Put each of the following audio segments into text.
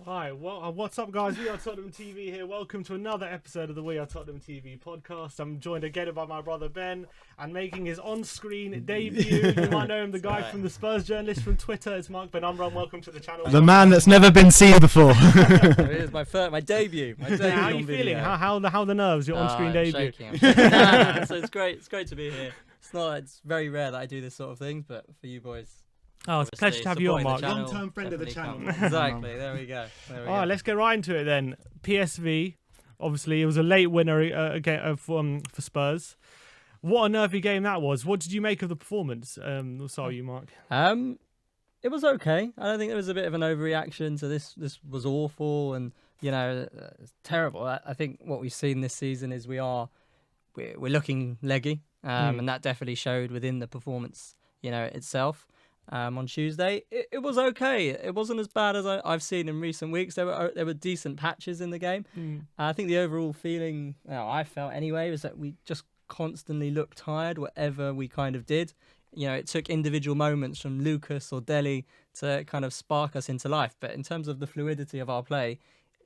Hi, well, what's up, guys? We are Tottenham TV here. Welcome to another episode of the We Are Tottenham TV podcast. I'm joined again by my brother Ben, and making his on-screen debut. You might know him, the guy from the Spurs journalist from Twitter. It's Marc. Benamram, welcome to the channel. The man that's never been seen before. It is my debut. How are you feeling? How the nerves? Your on-screen debut. I'm shaking. So it's great to be here. It's very rare that I do this sort of thing, but for you boys. Oh, it's a pleasure to have you on, Marc. Long-term friend of the channel. Exactly. There we go. All right, let's get right into it then. PSV, obviously, it was a late winner again for Spurs. What a nervy game that was. What did you make of the performance? We'll start with you, Marc. It was okay. I don't think there was a bit of an overreaction to this. This was awful and it's terrible. I think what we've seen this season is we're looking leggy, and that definitely showed within the performance, itself. On Tuesday, it was okay. It wasn't as bad as I've seen in recent weeks. There were decent patches in the game. I think the overall feeling, I felt anyway, was that we just constantly looked tired, whatever we kind of did. It took individual moments from Lucas or Dele to kind of spark us into life. But in terms of the fluidity of our play,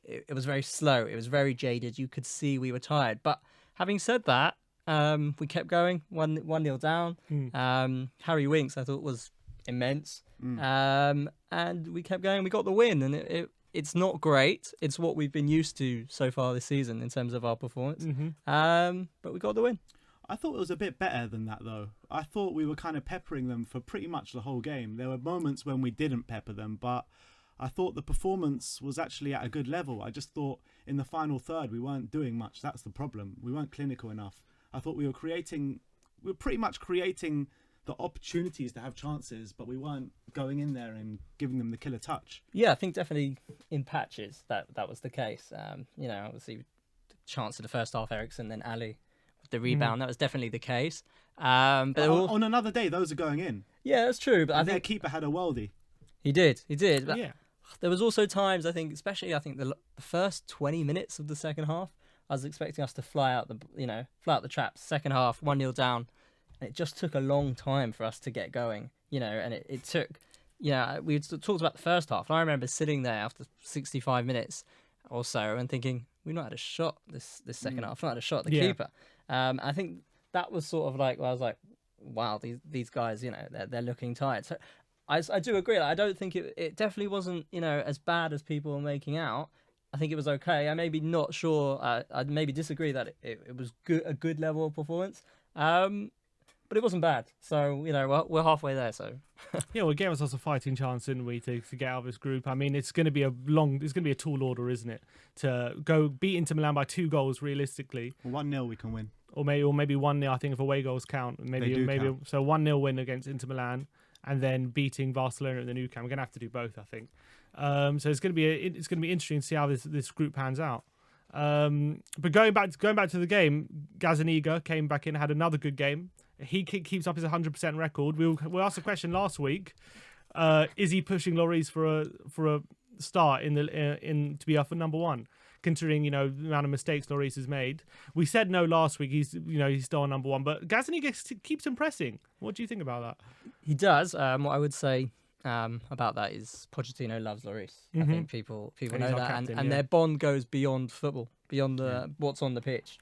it was very slow. It was very jaded. You could see we were tired. But having said that, we kept going, 1-0 down. Harry Winks, I thought, was immense, and we kept going. We got the win, and it's not great. It's what we've been used to so far this season in terms of our performance. But we got the win. I thought it was a bit better than that, though. I thought we were kind of peppering them for pretty much the whole game. There were moments when we didn't pepper them, but I thought the performance was actually at a good level. I just thought in the final third we weren't doing much. That's the problem. We weren't clinical enough. I thought we were pretty much creating the opportunities to have chances, but we weren't going in there and giving them the killer touch. Yeah, I think definitely in patches that was the case. Obviously, the chance in the first half, Eriksen, then Ali with the rebound. That was definitely the case. But on another day, those are going in. Yeah, that's true. But I think their keeper had a worldie. He did. But yeah. There was also times, I think, especially the first 20 minutes of the second half, I was expecting us to fly out the traps. Second half, 1-0 down. And it just took a long time for us to get going, and it took, we talked about the first half. And I remember sitting there after 65 minutes or so and thinking, we've not had a shot this second half, not had a shot at the keeper. I think that was sort of like, I was like, wow, these guys, they're looking tired. So I do agree. I don't think it definitely wasn't, as bad as people were making out. I think it was okay. I maybe not sure. I'd maybe disagree that it was a good level of performance. But it wasn't bad, so we're halfway there. So yeah, it gave us a fighting chance, didn't we, to get out of this group? I mean, it's going to be a tall order, isn't it, to go beat Inter Milan by 2 goals realistically. 1-0 we can win, or maybe 1-0. I think if away goals count, maybe count. So 1-0 win against Inter Milan, and then beating Barcelona at the Nou Camp. We're going to have to do both, I think. So it's going to be interesting to see how this group pans out. But going back to the game, Gazzaniga came back in, had another good game. He keeps up his 100% record. We asked a question last week: is he pushing Lloris for a start in to be up for number 1? Considering the amount of mistakes Lloris has made, we said no last week. He's still on number 1, but Gazzaniga keeps impressing. What do you think about that? He does. What I would say about that is Pochettino loves Lloris. I think people know that, captain, and their bond goes beyond football, beyond what's on the pitch.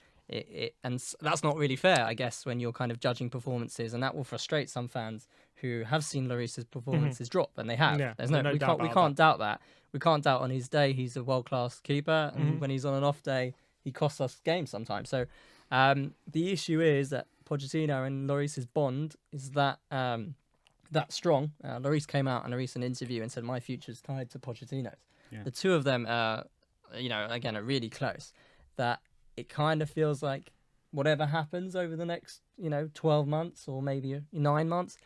And that's not really fair, I guess, when you're kind of judging performances, and that will frustrate some fans who have seen Lloris's performances drop, and they have. Yeah, we can't doubt that. We can't doubt on his day he's a world-class keeper, and when he's on an off day, he costs us games sometimes. So the issue is that Pochettino and Lloris's bond is that strong. Lloris came out in a recent interview and said, "My future's tied to Pochettino's." Yeah. The two of them, again, are really close. That it kind of feels like whatever happens over the next, 12 months or maybe 9 months,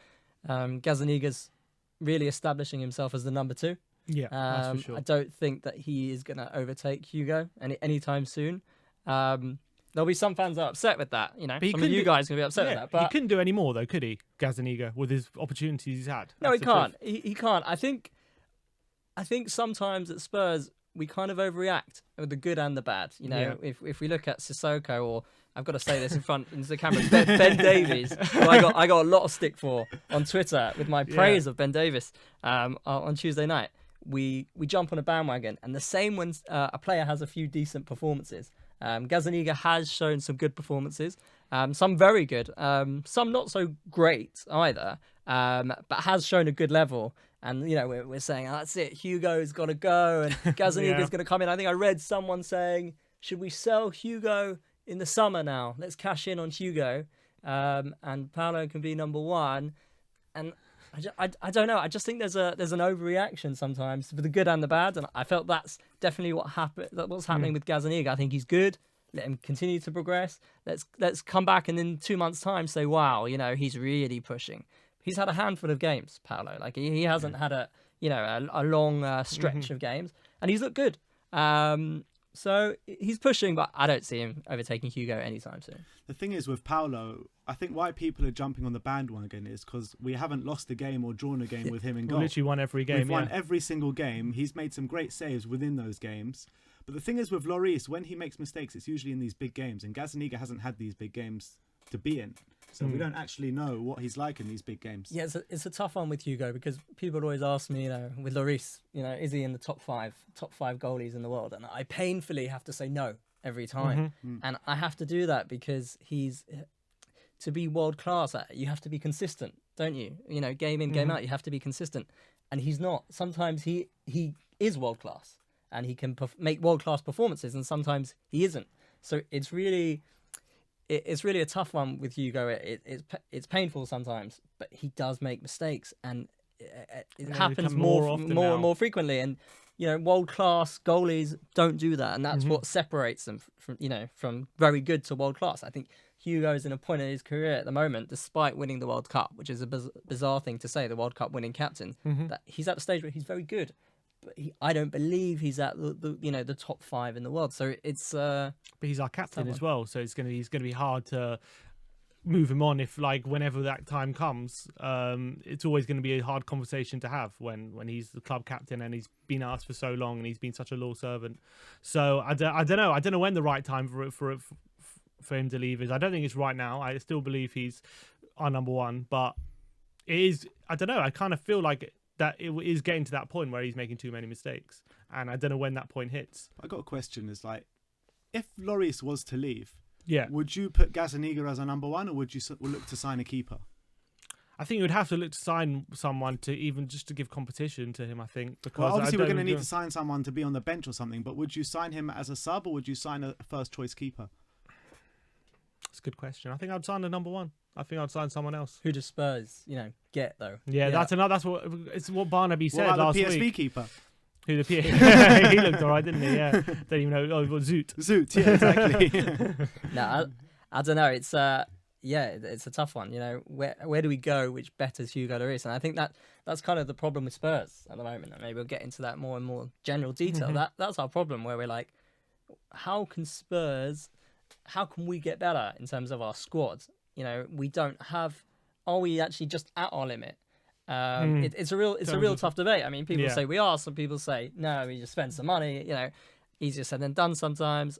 Gazzaniga's really establishing himself as the number 2. Yeah, that's for sure. I don't think that he is going to overtake Hugo anytime soon. There'll be some fans that are upset with that. Some of you guys are going to be upset with that. But he couldn't do any more, though, could he, Gazzaniga, with his opportunities he's had? No, he can't. He can't. I think sometimes at Spurs, we kind of overreact with the good and the bad. If we look at Sissoko, or I've got to say this in front into the camera, Ben Davies, who I got a lot of stick for on Twitter with my praise of Ben Davies on Tuesday night. we jump on a bandwagon. And the same when a player has a few decent performances. Gazzaniga has shown some good performances, some very good, some not so great either, but has shown a good level. And, you know, we're saying, that's it, Hugo's got to go and Gazzaniga's going to come in. I think I read someone saying, should we sell Hugo in the summer now? Let's cash in on Hugo, and Paolo can be number one. And I don't know. I just think there's an overreaction sometimes for the good and the bad, and I felt that's definitely what's happening with Gazzaniga. I think he's good. Let him continue to progress. Let's come back and in 2 months' time say, wow, you know, he's really pushing. He's had a handful of games, Paolo. Like he hasn't had a long stretch of games, and he's looked good. So he's pushing, but I don't see him overtaking Hugo anytime soon. The thing is with Paolo, I think why people are jumping on the bandwagon is because we haven't lost a game or drawn a game with him in goal. We literally won every game. We've won every single game. He's made some great saves within those games. But the thing is with Lloris, when he makes mistakes, it's usually in these big games. And Gazzaniga hasn't had these big games to be in. So we don't actually know what he's like in these big games. Yeah, it's a tough one with Hugo because people always ask me, you know, with Lloris, you know, is he in the top five goalies in the world? And I painfully have to say no every time. And I have to do that because to be world class, you have to be consistent, don't you? You know, game in, game out, you have to be consistent. And he's not. Sometimes he is world class and he can make world class performances, and sometimes he isn't. So it's really a tough one with Hugo. It's painful sometimes, but he does make mistakes, and it happens more and more frequently. And you know, world class goalies don't do that, and that's what separates them from very good to world class. I think Hugo is in a point in his career at the moment, despite winning the World Cup, which is a bizarre thing to say, the World Cup winning captain, that he's at the stage where he's very good. But I don't believe he's at the top 5 in the world. So it's. But he's our captain as well, so he's gonna be hard to move him on if, like, whenever that time comes. It's always going to be a hard conversation to have when he's the club captain and he's been at us for so long and he's been such a loyal servant. So I don't know when the right time for him to leave is. I don't think it's right now. I still believe he's our number one, but it is. I don't know. I kind of feel like that it is getting to that point where he's making too many mistakes, and I don't know when that point hits. I got a question: is like, if Lloris was to leave, would you put Gazzaniga as a number one, or would you look to sign a keeper? I think you would have to look to sign someone to even just to give competition to him. I think because obviously we're going to need to sign someone to be on the bench or something. But would you sign him as a sub, or would you sign a first choice keeper? That's a good question. I think I'd sign a number one. I think I'd sign someone else. Who does Spurs, get though? Yeah, that's what Barnaby said last week. What about the PSV keeper? Who the PSV? He looked all right, didn't he? Yeah. Don't even know. Oh, Zoot. Zoot, yeah, exactly. No, I don't know. It's it's a tough one. You know, where do we go which betters Hugo Lloris? And I think that's kind of the problem with Spurs at the moment. And maybe we'll get into that more and more general detail. That's our problem, where we're like, how can we get better in terms of our squad? You know, we don't have. Are we actually just at our limit? It's a real tough debate. I mean, people say we are. Some people say no. We just spend some money. You know, easier said than done sometimes.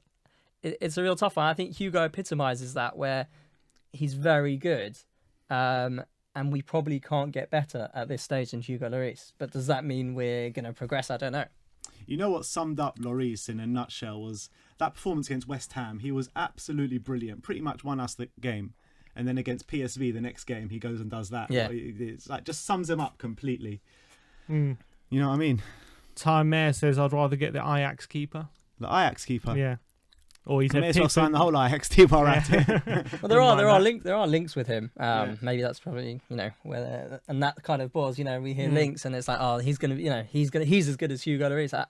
It's a real tough one. I think Hugo epitomizes that, where he's very good, and we probably can't get better at this stage than Hugo Lloris. But does that mean we're going to progress? I don't know. You know what summed up Lloris in a nutshell was that performance against West Ham. He was absolutely brilliant. Pretty much won us the game. And then against PSV, the next game, he goes and does that. Yeah. It's like just sums him up completely. You know what I mean? Time Mayer says I'd rather get the Ajax keeper. The Ajax keeper? Yeah. Or he's may as well sign the whole Ajax team alright. Well, there are links with him. Maybe that's probably where and that kind of buzz. We hear links and it's like, oh, he's as good as Hugo Lloris.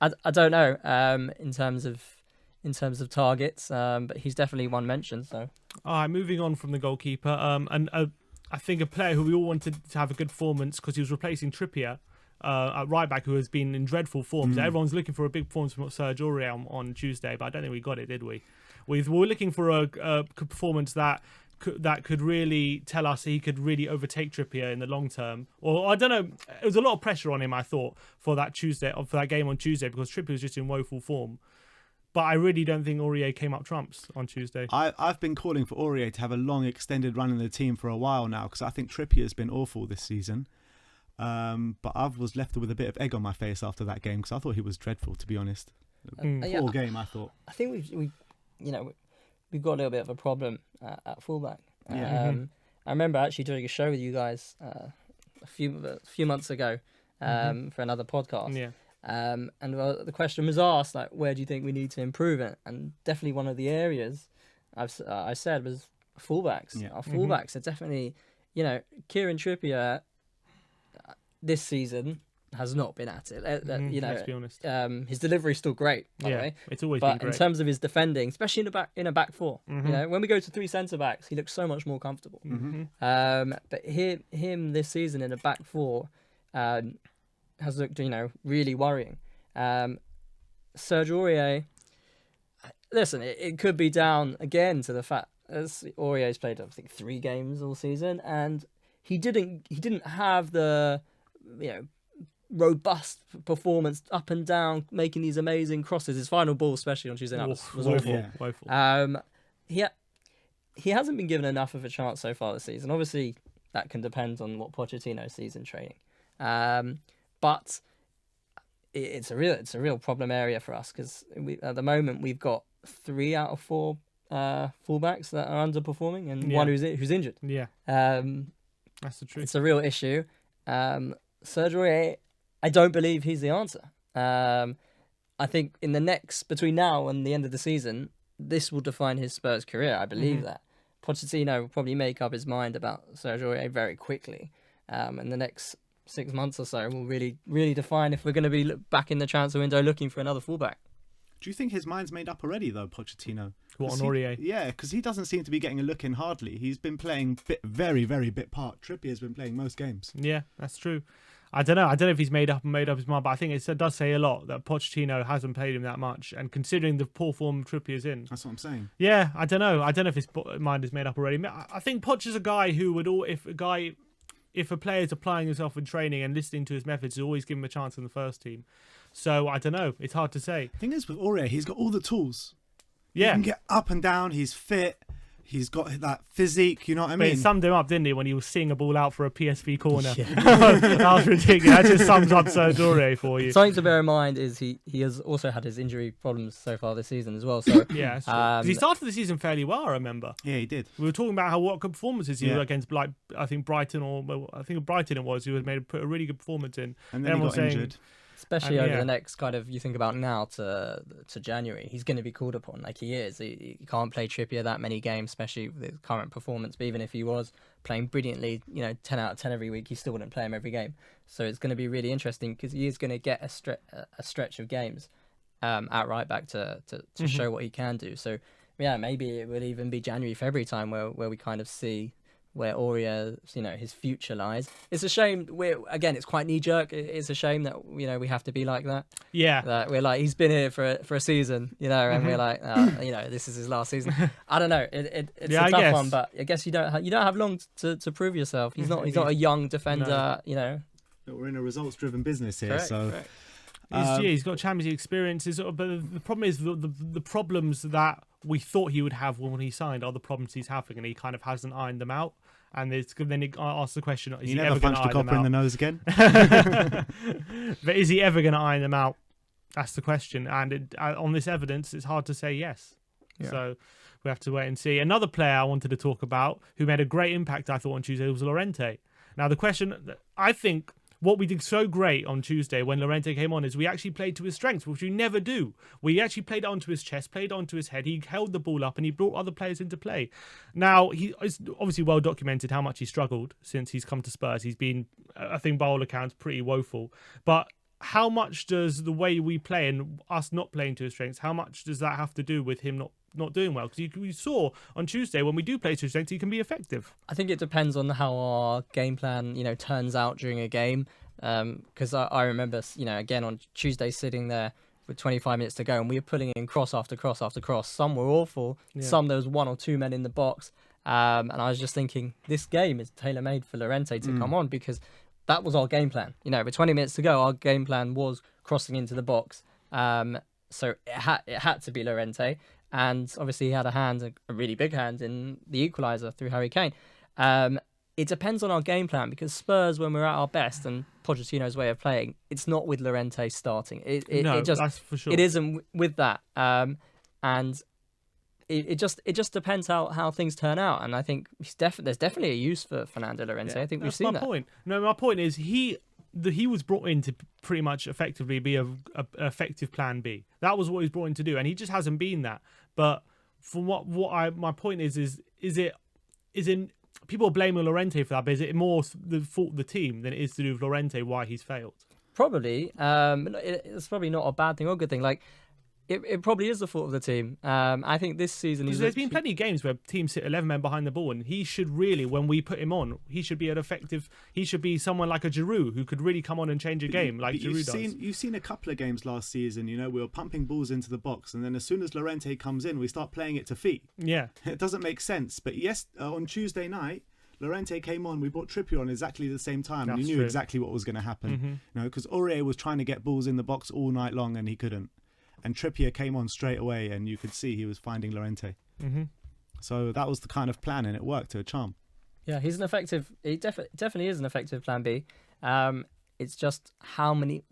I don't know in terms of targets, but he's definitely one mention. So. All right, moving on from the goalkeeper, and I think a player who we all wanted to have a good performance because he was replacing Trippier at right back, who has been in dreadful form. So everyone's looking for a big performance from Serge Aurier on Tuesday, but I don't think we got it, did we? We were looking for a performance that could really tell us he could really overtake Trippier in the long term. Or I don't know, there was a lot of pressure on him, I thought, for that game on Tuesday, because Trippier was just in woeful form. But I really don't think Aurier came up trumps on Tuesday. I've been calling for Aurier to have a long extended run in the team for a while now, because I think Trippier's been awful this season. But I was left with a bit of egg on my face after that game because I thought he was dreadful, to be honest. Poor game, I thought. I think we've got a little bit of a problem at fullback. Yeah. I remember actually doing a show with you guys a few months ago for another podcast. Yeah. And the question was asked, like, where do you think we need to improve it? And definitely one of the areas I said was fullbacks. Yeah. Our fullbacks are definitely, Kieran Trippier this season has not been at it. Let's be honest. His delivery's still great, by the way. It's always been great. But in terms of his defending, especially in a back four, when we go to 3 centre backs, he looks so much more comfortable. But him this season in a back four has looked, really worrying. Serge Aurier, listen, it could be down again to the fact as Aurier's played, I think, 3 games all season, and he didn't have the, robust performance up and down, making these amazing crosses. His final ball, especially on Tuesday night, was awful. Yeah. Woeful. He hasn't been given enough of a chance so far this season. Obviously, that can depend on what Pochettino sees in training. But it's a real problem area for us because at the moment we've got 3 out of 4 fullbacks that are underperforming and one who's injured. Yeah. That's the truth. It's a real issue. Serge Aurier, I don't believe he's the answer. I think between now and the end of the season, this will define his Spurs career. I believe that. Pochettino will probably make up his mind about Serge Aurier very quickly. And the next 6 months or so will really, really define if we're going to be back in the transfer window looking for another fullback. Do you think his mind's made up already, though, Pochettino? What, on Aurier? Yeah, because he doesn't seem to be getting a look in hardly. He's been playing very, very bit part. Trippier's been playing most games. Yeah, that's true. I don't know if he's made up his mind, but I think it does say a lot that Pochettino hasn't played him that much, and considering the poor form Trippier's in. That's what I'm saying. Yeah, I don't know if his mind is made up already. I think Poch is a guy who would if a player's applying himself in training and listening to his methods, he'll always give him a chance in the first team. So I don't know. It's hard to say. The thing is with Aurier, he's got all the tools. Yeah, he can get up and down. He's fit. He's got that physique, you know what I mean? But it summed him up, didn't he, when he was seeing a ball out for a PSV corner? Yeah. That was ridiculous. That just sums up Serge Aurier for you. Something to bear in mind is he has also had his injury problems so far this season as well. So yeah, that's true. He started the season fairly well, I remember. Yeah, he did. We were talking about what good performances he was against, like I think Brighton it was. He put a really good performance in. And then he got injured. Especially over the next you think about now to January, he's going to be called upon like he is. He can't play Trippier that many games, especially with his current performance. But even if he was playing brilliantly, 10 out of 10 every week, he still wouldn't play him every game. So it's going to be really interesting because he is going to get a stretch of games at right back to show what he can do. So yeah, maybe it will even be January, February time where we kind of see where Aurier, his future lies. It's a shame. It's quite knee jerk. It's a shame that we have to be like that. Yeah, that we're like he's been here for a season, and we're like, this is his last season. I don't know. It's a tough one, but I guess you don't have long to prove yourself. He's not a young defender. No. We're in a results driven business here, correct, so. Correct. He's got Champions League experience, but the problem is the problems that we thought he would have when he signed are the problems he's having, and he kind of hasn't ironed them out. And then he asks the question: is he never ever going to punched a iron them copper in out? the nose again? But is he ever going to iron them out? That's the question. And on this evidence, it's hard to say yes. Yeah. So we have to wait and see. Another player I wanted to talk about who made a great impact, I thought, on Tuesday was Llorente. Now the question, I think. What we did so great on Tuesday when Llorente came on is we actually played to his strengths, which we never do. We actually played onto his chest, played onto his head. He held the ball up and he brought other players into play. Now, it's obviously well documented how much he struggled since he's come to Spurs. He's been, I think by all accounts, pretty woeful. But how much does the way we play and us not playing to his strengths, how much does that have to do with him not doing well? Because you saw on Tuesday when we do play to his strengths, he can be effective. I think it depends on how our game plan, turns out during a game. Because I remember, again on Tuesday sitting there with 25 minutes to go, and we were putting in cross after cross after cross. Some were awful. Yeah. Some there was 1 or 2 men in the box. And I was just thinking, this game is tailor-made for Llorente to come on because that was our game plan. With 20 minutes to go, our game plan was crossing into the box. So it had to be Llorente. And obviously he had a really big hand in the equaliser through Harry Kane. it depends on our game plan, because Spurs, when we're at our best, and Pochettino's way of playing, it's not with Llorente starting. No, that's for sure. It isn't with that. And it just depends how things turn out. And I think there's definitely a use for Fernando Llorente. Yeah, I think we've that's seen my that. point. No, my point is he was brought in to pretty much effectively be a effective plan B. That was what he was brought in to do, and he just hasn't been that. But from my point is in people are blaming Llorente for that, but is it more the fault of the team than it is to do with Llorente why he's failed? Probably. It's probably not a bad thing or a good thing. Like, it probably is the fault of the team. I think this season there's been plenty of games where teams sit 11 men behind the ball, and he should really, when we put him on, he should be an effective. He should be someone like a Giroud who could really come on and change a game like Giroud does. You've seen a couple of games last season. You know, we were pumping balls into the box, and then as soon as Llorente comes in, we start playing it to feet. Yeah, it doesn't make sense. But yes, on Tuesday night, Llorente came on. We brought Trippier on exactly the same time, and you knew exactly what was going to happen. Mm-hmm. You know, because Aurier was trying to get balls in the box all night long, and he couldn't. And Trippier came on straight away, and you could see he was finding Llorente. Mm-hmm. So that was the kind of plan, and it worked to a charm. Yeah, he's an effective. He definitely is an effective plan B. It's just how many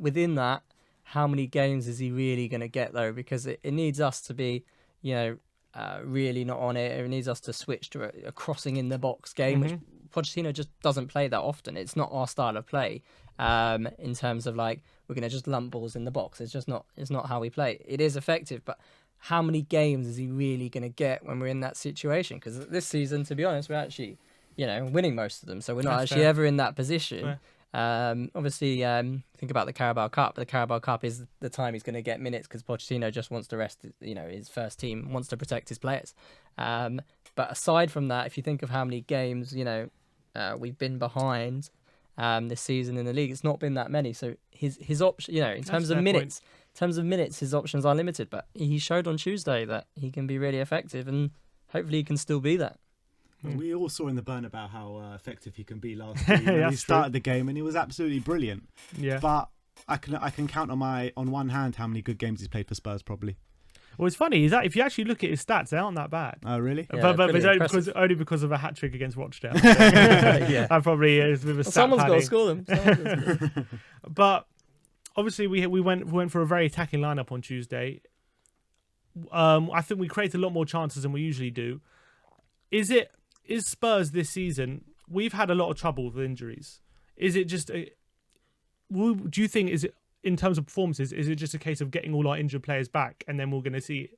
games is he really going to get though? Because it needs us to be, really not on it. It needs us to switch to a crossing in the box game, which Pochettino just doesn't play that often. It's not our style of play. In terms of like, we're going to just lump balls in the box. It's not how we play. It is effective, but how many games is he really going to get when we're in that situation? Because this season, to be honest, we're actually, winning most of them. So we're not actually ever in that position. Obviously, think about the Carabao Cup. The Carabao Cup is the time he's going to get minutes because Pochettino just wants to rest, his first team, wants to protect his players. But aside from that, if you think of how many games, we've been behind this season in the league, it's not been that many. So his option, in terms of minutes, his options are limited. But he showed on Tuesday that he can be really effective, and hopefully he can still be that. We all saw in the Bernabeu how effective he can be last year. He started the game and he was absolutely brilliant. Yeah. But I can count on one hand how many good games he's played for Spurs probably. Well, it's funny is that if you actually look at his stats, they aren't that bad. Oh, really? Yeah, but it's only because of a hat trick against Rochdale. Yeah, I probably is with a stat someone's got to score them. But obviously, we went for a very attacking lineup on Tuesday. I think we created a lot more chances than we usually do. Is Spurs this season? We've had a lot of trouble with injuries. Is it just? Do you think in terms of performances, is it just a case of getting all our injured players back and then we're going to see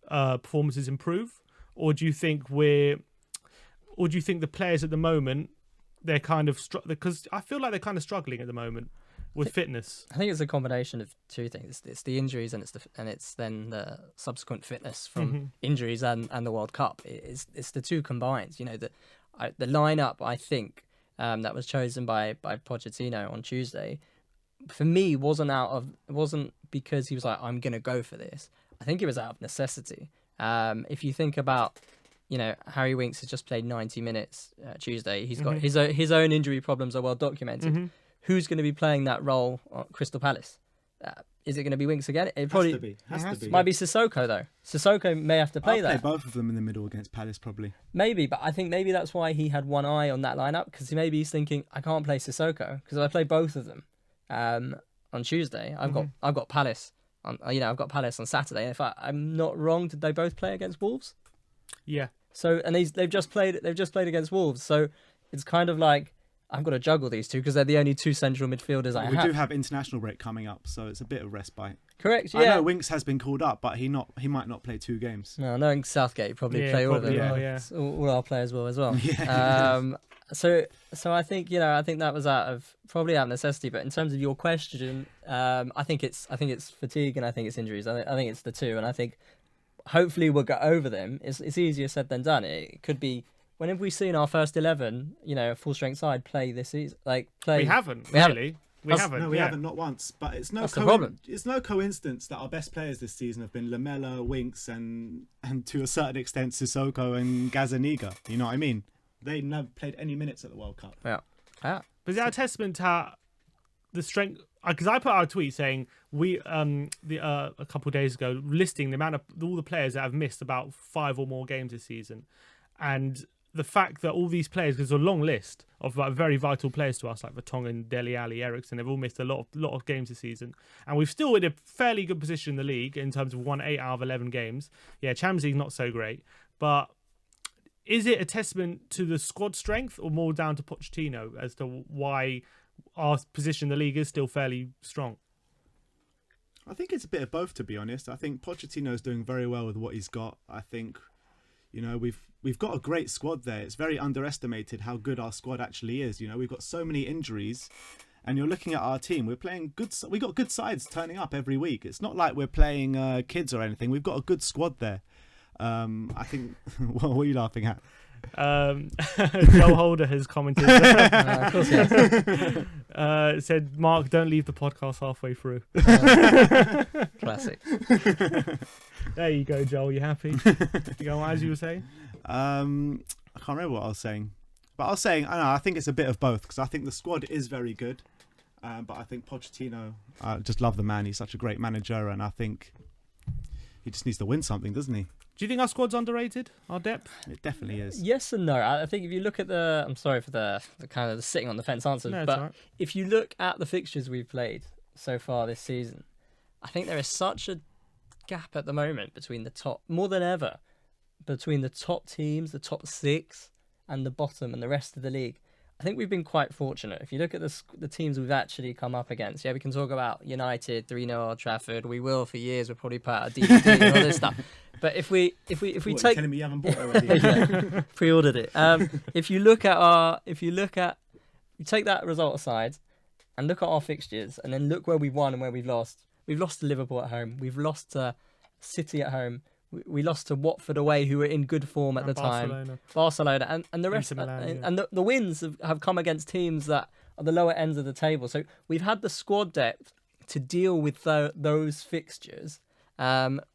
performances improve? Or do you think the players at the moment, they're kind of because I feel like they're kind of struggling at the moment with fitness? I think it's a combination of two things. It's the injuries and it's then the subsequent fitness from injuries and the World Cup. It's the two combined. The lineup, I think, that was chosen by Pochettino on Tuesday, for me, wasn't because he was like, I'm going to go for this. I think it was out of necessity. If you think about, Harry Winks has just played 90 minutes Tuesday. He's got his own injury problems are well documented. Who's going to be playing that role at Crystal Palace? Is it going to be Winks again? It probably has to be. Might be Sissoko though. Sissoko may have to play that. Play both of them in the middle against Palace probably. Maybe, but I think maybe that's why he had one eye on that lineup, because maybe he's thinking, I can't play Sissoko because if I play both of them on Tuesday, I've got Palace on. I've got Palace on Saturday. If I'm not wrong, did they both play against Wolves? Yeah. So they've just played against Wolves. So it's kind of like, I've got to juggle these two because they're the only two central midfielders I have. We do have international break coming up, so it's a bit of respite. Correct, yeah. I know Winks has been called up, but he might not play 2 games. No, knowing Southgate probably play all of them. Yeah. All our players will as well. Yeah. So I think that was probably out of necessity. But in terms of your question, I think it's fatigue and I think it's injuries. I think it's the two, and I think hopefully we'll get over them. It's easier said than done. It could be. When have we seen our first 11, a full-strength side play this season? We haven't, really. We haven't. No, we haven't, not once. But it's no problem. It's no coincidence that our best players this season have been Lamela, Winks, and to a certain extent Sissoko and Gazzaniga. You know what I mean? They never played any minutes at the World Cup. Yeah. But is that a testament to how the strength? Because I put out a tweet saying a couple of days ago, listing the amount of all the players that have missed about 5 or more games this season, and the fact that all these players, because there's a long list of like very vital players to us, like Vertonghen, Dele Alli, Eriksen, they've all missed a lot of games this season, and we've still in a fairly good position in the league in terms of won 8 out of 11 games. Yeah, Champions League not so great, but is it a testament to the squad strength or more down to Pochettino as to why our position in the league is still fairly strong? I think it's a bit of both, to be honest. I think Pochettino's doing very well with what he's got. I think, we've got a great squad there. It's very underestimated how good our squad actually is. We've got so many injuries, and you're looking at our team. We're playing good. We got good sides turning up every week. It's not like we're playing kids or anything. We've got a good squad there. I think. What are you laughing at? Joel Holder has commented. Of course he has. Said, Mark, don't leave the podcast halfway through. Classic. There you go, Joel. You happy? You go on, as you were saying? I can't remember what I was saying. But I was saying, I think it's a bit of both, because I think the squad is very good. But I think Pochettino, I just love the man. He's such a great manager, and I think he just needs to win something, doesn't he? Do you think our squad's underrated? Our depth? It definitely is. Yes and no. I think if you look at I'm sorry for the kind of the sitting on the fence answers, No, it's but all right. if you look at the fixtures we've played so far this season, I think there is such a gap at the moment between the top, more than ever, between the top teams, the top 6, and the bottom and the rest of the league. I think we've been quite fortunate. If you look at the teams we've actually come up against, we can talk about United, 3-0 Old Trafford. We will for years. We'll probably put out a DVD and all this stuff. But if we What, take, you're telling me you haven't bought it already? yeah, pre-ordered it. If you take that result aside and look at our fixtures and then look where we've won and where we've lost. We've lost to Liverpool at home. We've lost to City at home. We lost to Watford away, who were in good form at the time. Barcelona and the rest. Milan, and the wins have come against teams that are the lower ends of the table. So we've had the squad depth to deal with those fixtures,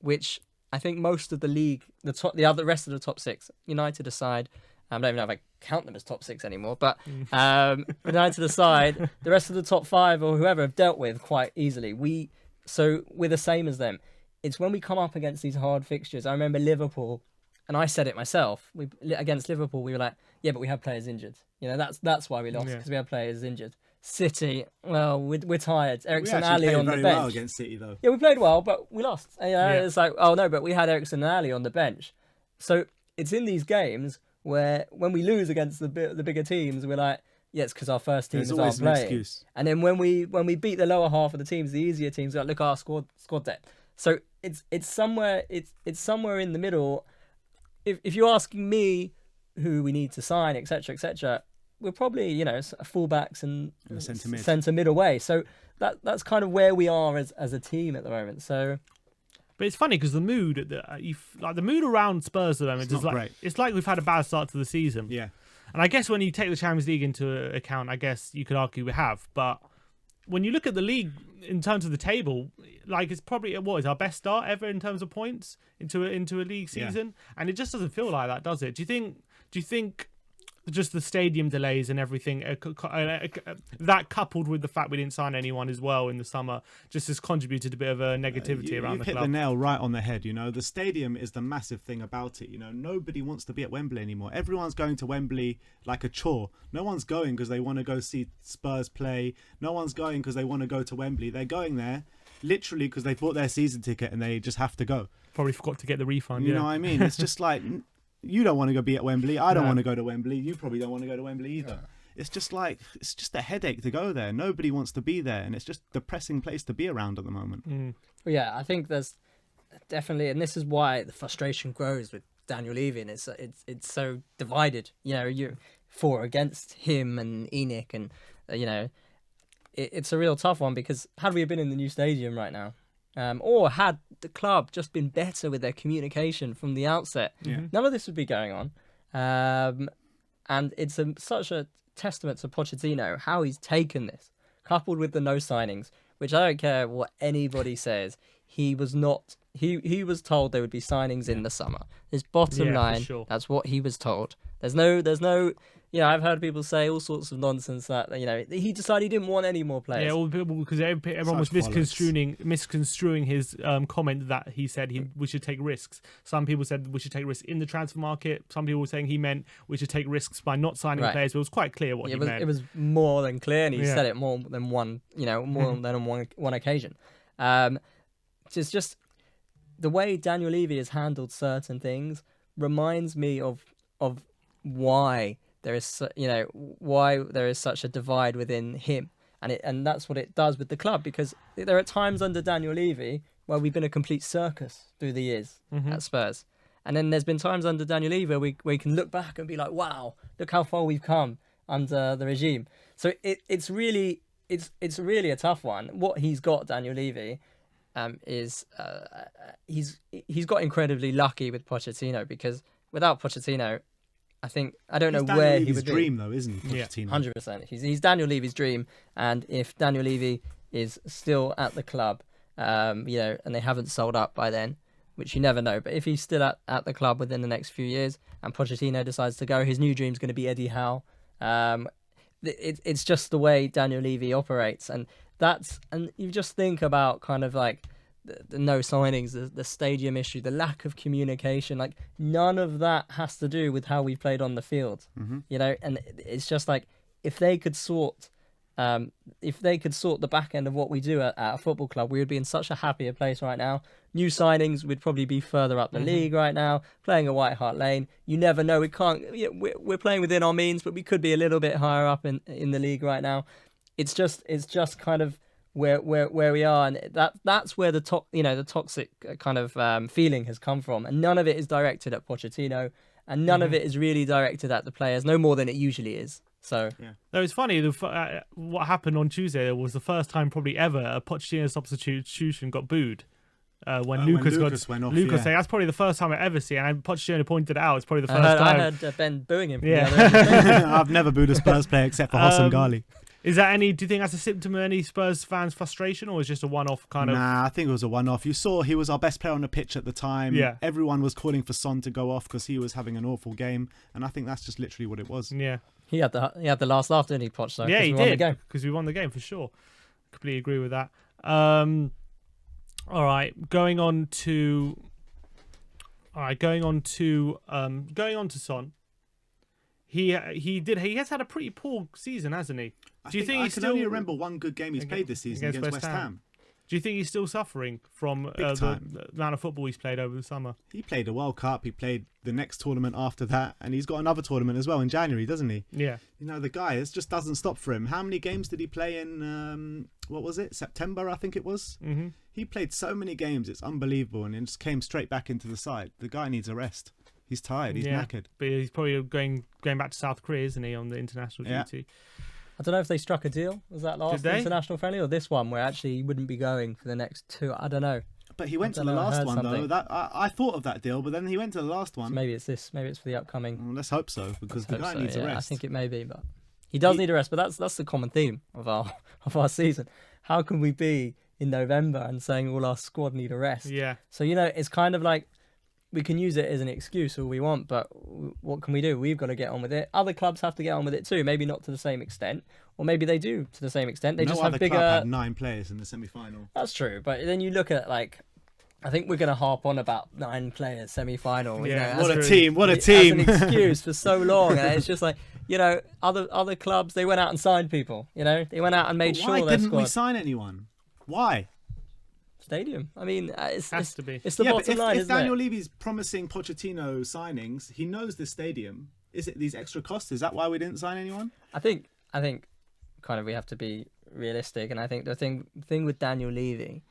which I think most of the league, the rest of the top 6, United aside, I don't even know if I count them as top 6 anymore, but United aside, the rest of the top 5 or whoever have dealt with quite easily. So we're the same as them. It's when we come up against these hard fixtures. I remember Liverpool, and I said it myself. Against Liverpool, we were like, yeah, but we have players injured. That's why we lost, because we have players injured. City, well, we're tired. Eriksen, Ali on the bench. We played very well against City, though. Yeah, we played well, but we lost. It's like, oh no, but we had Eriksen and Ali on the bench. So it's in these games where when we lose against the bigger teams, we're like, yeah, it's because our first teams aren't playing. Excuse. And then when we beat the lower half of the teams, the easier teams, we're like, look at our squad depth. So it's somewhere in the middle. If you're asking me who we need to sign, etc., we're probably fullbacks and centre mid away. So that's kind of where we are as a team at the moment. So, but it's funny because the mood the mood around Spurs at the moment is like great. It's like we've had a bad start to the season. Yeah, and I guess when you take the Champions League into account, I guess you could argue we have, but when you look at the league in terms of the table, like it's probably what is our best start ever in terms of points into a league season, and it just doesn't feel like that, does it? Do you think just the stadium delays and everything that coupled with the fact we didn't sign anyone as well in the summer just has contributed a bit of a negativity around the club? You've hit the nail right on the head. The stadium is the massive thing about it. Nobody wants to be at Wembley anymore. Everyone's going to Wembley like a chore. No one's going because they want to go see Spurs play. No one's going because they want to go to Wembley. They're going there literally because they bought their season ticket and they just have to go. Probably forgot to get the refund. You know what I mean? It's just like, you don't want to go be at Wembley. I don't want to go to Wembley. You probably don't want to go to Wembley either. Yeah. It's just a headache to go there. Nobody wants to be there, and it's just a depressing place to be around at the moment. Well, yeah, I think there's definitely, and this is why the frustration grows with Daniel leaving. It's so divided. You're for or against him and Enoch, and it's a real tough one because had we been in the new stadium right now, or had the club just been better with their communication from the outset, none of this would be going on. And it's such a testament to Pochettino, how he's taken this, coupled with the no signings, which I don't care what anybody says. he was not. He was told there would be signings in the summer. His bottom line, sure. That's what he was told. There's no. I've heard people say all sorts of nonsense that he decided he didn't want any more players. Yeah, all people, because everyone was misconstruing his comment that he said we should take risks. Some people said we should take risks in the transfer market. Some people were saying he meant we should take risks by not signing players. But it was quite clear what he meant. It was more than clear, and he said it more than one. More than on one occasion. It's just the way Daniel Levy has handled certain things reminds me of why there is such a divide within him, and that's what it does with the club, because there are times under Daniel Levy where we've been a complete circus through the years at Spurs, and then there's been times under Daniel Levy where we can look back and be like, wow, look how far we've come under the regime. So it's really a tough one. What he's got, Daniel Levy, is he's got incredibly lucky with Pochettino, because without Pochettino, I don't know where he would be. Dream, though, isn't he? Pochettino. 100%. He's Daniel Levy's dream, and if Daniel Levy is still at the club, and they haven't sold up by then, which you never know, but if he's still at the club within the next few years, and Pochettino decides to go, his new dream's going to be Eddie Howe. It's just the way Daniel Levy operates, and you just think about kind of like the no signings, the stadium issue, the lack of communication. Like, none of that has to do with how we played on the field, and it's just like if they could sort the back end of what we do at a football club, we would be in such a happier place right now. New signings would probably be further up the league right now, playing at White Hart Lane. You never know. We can't. We're playing within our means, but we could be a little bit higher up in the league right now. It's just kind of where we are, and that's where the toxic kind of feeling has come from, and none of it is directed at Pochettino, and none of it is really directed at the players, no more than it usually is. So no, it's funny. What happened on Tuesday was the first time probably ever a Pochettino substitution got booed. When Lucas went off, Lucas saying that's probably the first time I ever see, and Pochettino pointed it out. It's probably the first time. I heard Ben booing him. Yeah, I've never booed a Spurs player except for Hossam Ghali. Is that do you think that's a symptom of any Spurs fans' frustration, or is it just a one-off kind of? Nah, I think it was a one-off. You saw he was our best player on the pitch at the time. Yeah. Everyone was calling for Son to go off because he was having an awful game, and I think that's just literally what it was. Yeah. He had the last laugh, didn't he, Poch? So, yeah, he did, because we won the game for sure. Completely agree with that. All right, going on to Son. He has had a pretty poor season, hasn't he? I can only remember one good game he's played this season against West Ham. Do you think he's still suffering from the amount of football he's played over the summer? He played a World Cup. He played the next tournament after that, and he's got another tournament as well in January, doesn't he? Yeah. The guy, it just doesn't stop for him. How many games did he play in, September, I think it was? Mm-hmm. He played so many games, it's unbelievable, and it just came straight back into the side. The guy needs a rest. He's tired. He's knackered. But he's probably going back to South Korea, isn't he, on the international duty? I don't know if they struck a deal. Was that last international friendly or this one where actually he wouldn't be going for the next two? I don't know. But he went to the last one, though. I thought of that deal, but then he went to the last one. So maybe it's this. Maybe it's for the upcoming. Well, let's hope so, because the guy needs a rest. I think it may be, but he does need a rest. But that's the common theme of our season. How can we be in November and saying all our squad need a rest? Yeah. So it's kind of like, we can use it as an excuse all we want, but what can we do? We've got to get on with it. Other clubs have to get on with it too. Maybe not to the same extent, or maybe they do to the same extent. They just have bigger. Club had 9 players in the semi-final. That's true, but then you look at I think we're going to harp on about 9 players semi-final. Yeah, what a team! What a team! As an excuse for so long, and it's just other clubs, they went out and signed people. They went out and made sure. Why didn't we sign anyone? Why? Stadium. I mean, it has to be. It's the bottom line, if Daniel Levy's promising Pochettino signings, he knows the stadium. Is it these extra costs? Is that why we didn't sign anyone? I think kind of we have to be realistic, and I think the thing with Daniel Levy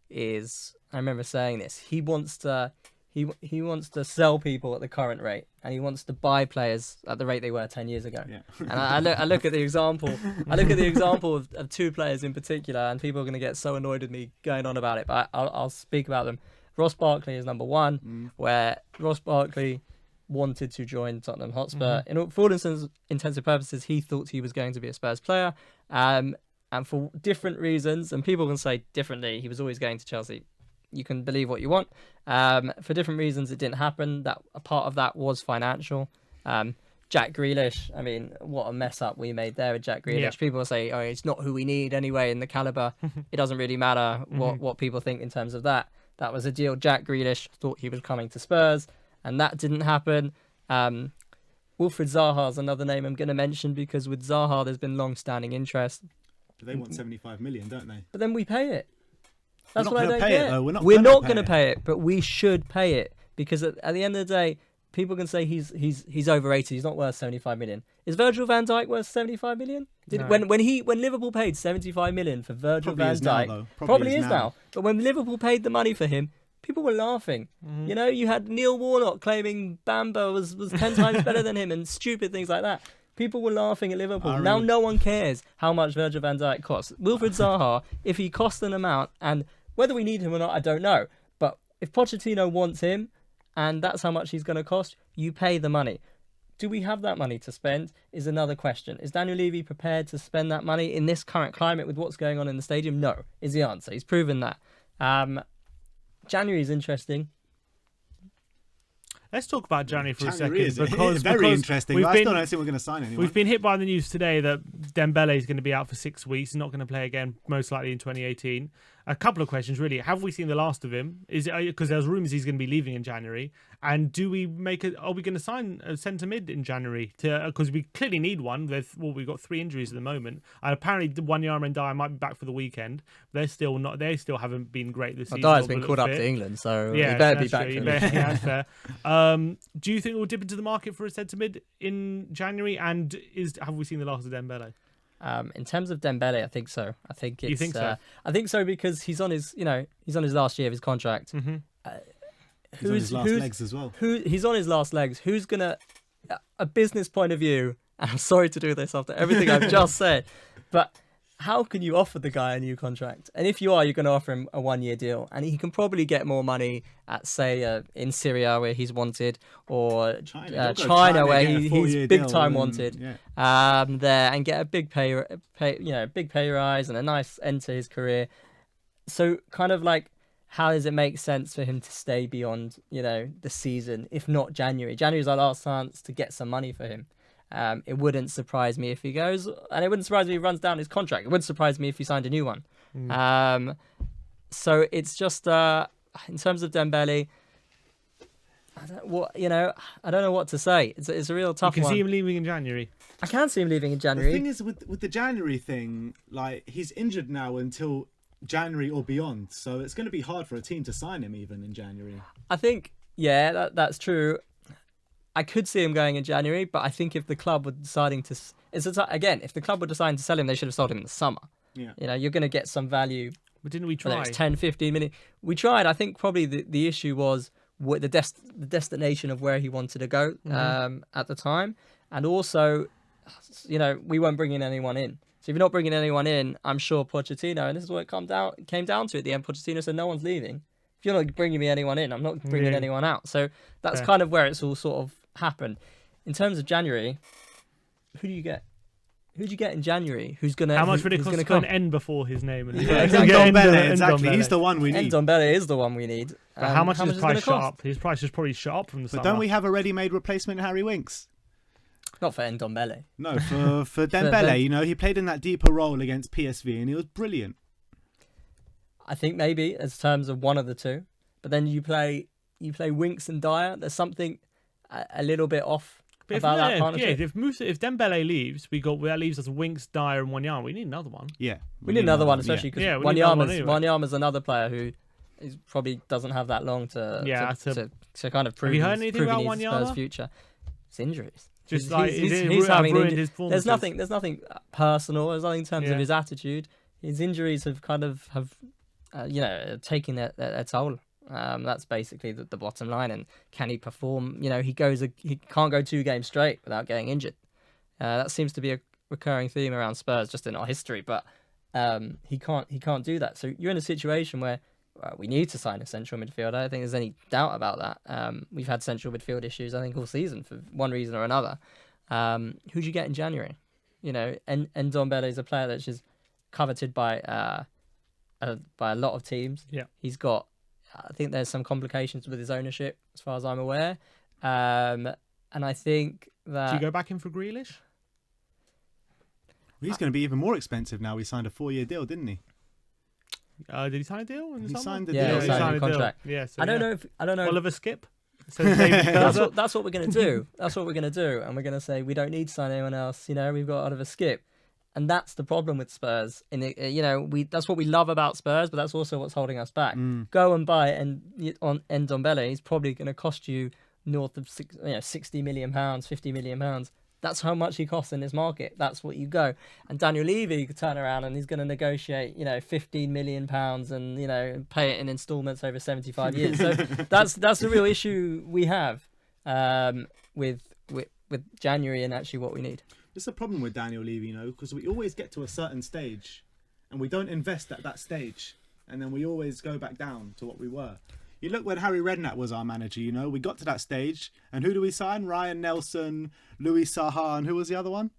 is, I remember saying this, he wants to sell people at the current rate, and he wants to buy players at the rate they were 10 years ago. Yeah. And I look at the example. Of 2 players in particular, and people are going to get so annoyed with me going on about it, but I'll speak about them. Ross Barkley is number 1, where Ross Barkley wanted to join Tottenham Hotspur. Mm-hmm. For all intents and purposes, he thought he was going to be a Spurs player, and for different reasons, and people can say differently, he was always going to Chelsea. you can believe what you want. For different reasons, it didn't happen. That a part of that was financial. Jack Grealish, I mean, what a mess up we made there with Jack Grealish. Yeah. People say, oh, it's not who we need anyway in the caliber. It doesn't really matter what people think in terms of that. That was a deal. Jack Grealish thought he was coming to Spurs, and that didn't happen. Wilfried Zaha is another name I'm going to mention, because with Zaha, there's been long-standing interest. They want 75 million, don't they? But then we pay it. That's what I don't pay get. it, though. We're not going to pay it, but we should pay it, because at the end of the day, people can say he's overrated. He's not worth 75 million. Is Virgil van Dijk worth 75 million? No. When Liverpool paid 75 million for Virgil van Dijk, probably is now. But when Liverpool paid the money for him, people were laughing. You know, you had Neil Warnock claiming Bamba was 10 times better than him and stupid things like that. People were laughing at Liverpool. Now no one cares how much Virgil van Dijk costs. Wilfried Zaha, if he costs an amount, and whether we need him or not, I don't know. But if Pochettino wants him, and that's how much he's going to cost, you pay the money. Do we have that money to spend is another question. Is Daniel Levy prepared to spend that money in this current climate with what's going on in the stadium? No, is the answer. He's proven that. January is interesting. Let's talk about January for a second. Because very interesting. I still don't think we're going to sign anyone. We've been hit by the news today that Dembele is going to be out for 6 weeks, not going to play again, most likely in 2018. A couple of questions, really. Have we seen the last of him? Is it because there's rumours he's going to be leaving in January? And are we going to sign a centre mid in January? Because we clearly need one. We've got 3 injuries at the moment. And apparently, Wanyama and Dyer might be back for the weekend. They're still not. They still haven't been great this season. Dyer's been called up to England, so he better be back. That's fair. Do you think we'll dip into the market for a centre mid in January? And have we seen the last of Dembele? In terms of Dembele, I think so. I think it's. You think so? I think so, because he's on his last year of his contract. He's on his last legs as well. He's on his last legs. Who's gonna, a business point of view? And I'm sorry to do this after everything I've just said, but how can you offer the guy a new contract? And if you are, you're going to offer him a 1-year deal, and he can probably get more money at, say, in Syria where he's wanted, or China where he's big time wanted. Yeah. There, and get a big pay rise and a nice end to his career. So kind of like, how does it make sense for him to stay beyond the season, if not January? January is our last chance to get some money for him. It wouldn't surprise me if he goes, and it wouldn't surprise me if he runs down his contract. It wouldn't surprise me if he signed a new one. So it's just in terms of Dembele, I don't know what to say. It's a real tough one. You can see him leaving in January. I can see him leaving in January. The thing is, with the January thing, like, he's injured now until January or beyond, so it's going to be hard for a team to sign him even in January. I think, that's true. I could see him going in January, but I think if the club were deciding to, if the club were deciding to sell him, they should have sold him in the summer. Yeah. You're going to get some value. But didn't we try? 10, 15 minutes. We tried. I think probably the issue was the destination of where he wanted to go at the time, and also, we weren't bringing anyone in. So if you're not bringing anyone in, I'm sure Pochettino, and this is what it came down to at the end. Pochettino said, "No one's leaving. If you're not bringing me anyone in, I'm not bringing anyone out." So that's kind of where it's all sort of happened. In terms of January, who do you get? Who do you get in January? Who's gonna? How much would it cost to put an N before his name? Ndombele, exactly. He's the one we need. Ndombele is the one we need. But how much is his price shot up? His price is probably shot up from the summer. But don't we have a ready-made replacement, Harry Winks? Not for Ndombele. No, for Dembele. He played in that deeper role against PSV, and he was brilliant. I think maybe as terms of one of the two, but then you play Winks and Dyer. There's something a little bit off about that partnership. If Dembele leaves, that leaves us Winks, Dyer, and Wanyama. We need another one. Yeah, we need another one, especially because Wanyama's another player who probably doesn't have that long to kind of prove. Have you heard anything about Wanyama's future? It's injuries. Just he's having his there's nothing personal. There's nothing in terms of his attitude. His injuries have kind of taking their toll. That's basically the bottom line. And can he perform? He can't go 2 games straight without getting injured. That seems to be a recurring theme around Spurs, just in our history. But he can't do that. So you're in a situation where we need to sign a central midfielder. I don't think there's any doubt about that. We've had central midfield issues, I think, all season for one reason or another. Who'd you get in January? And Ndombele is a player that's just coveted by a lot of teams. Yeah, he's got I think there's some complications with his ownership, as far as I'm aware. And I think that... Do you go back in for Grealish? He's going to be even more expensive now. He signed a 4-year deal, didn't he? Did he sign a deal in the He summer? signed a Yeah, deal. he signed a contract. Yeah, so I don't know. Oliver Skip. Says David Curza. That's what we're going to do. That's what we're going to do. And we're going to say, we don't need to sign anyone else. We've got Oliver Skip. And that's the problem with Spurs. That's what we love about Spurs, but that's also what's holding us back. Go and buy it, and on Ndombele, he's probably going to cost you north of £60 million, £50 million. That's how much he costs in this market. That's what you go. And Daniel Levy could turn around and he's going to negotiate, £15 million and, pay it in installments over 75 years. So that's the real issue we have with January and actually what we need. It's a problem with Daniel Levy, because we always get to a certain stage and we don't invest at that stage. And then we always go back down to what we were. You look when Harry Redknapp was our manager, we got to that stage. And who do we sign? Ryan Nelson, Louis Saha, and who was the other one?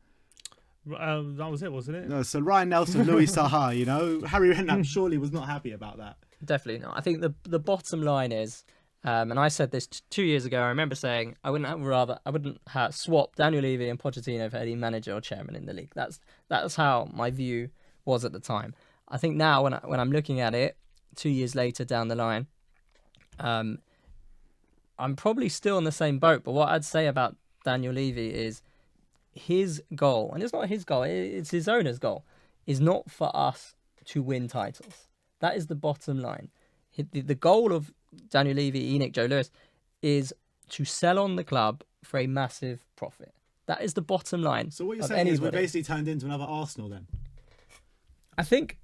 That was it, wasn't it? No, so Ryan Nelson, Louis Saha, Harry Redknapp surely was not happy about that. Definitely not. I think the bottom line is, and I said this 2 years ago, I remember saying I wouldn't swap Daniel Levy and Pochettino for any manager or chairman in the league. That's how my view was at the time. I think now when I'm looking at it 2 years later down the line, I'm probably still in the same boat, but what I'd say about Daniel Levy is his goal, and it's not his goal, it's his owner's goal, is not for us to win titles. That is the bottom line. The goal of Daniel Levy, ENIC, Joe Lewis, is to sell on the club for a massive profit. That is the bottom line. So what you're saying is we basically turned into another Arsenal then? I think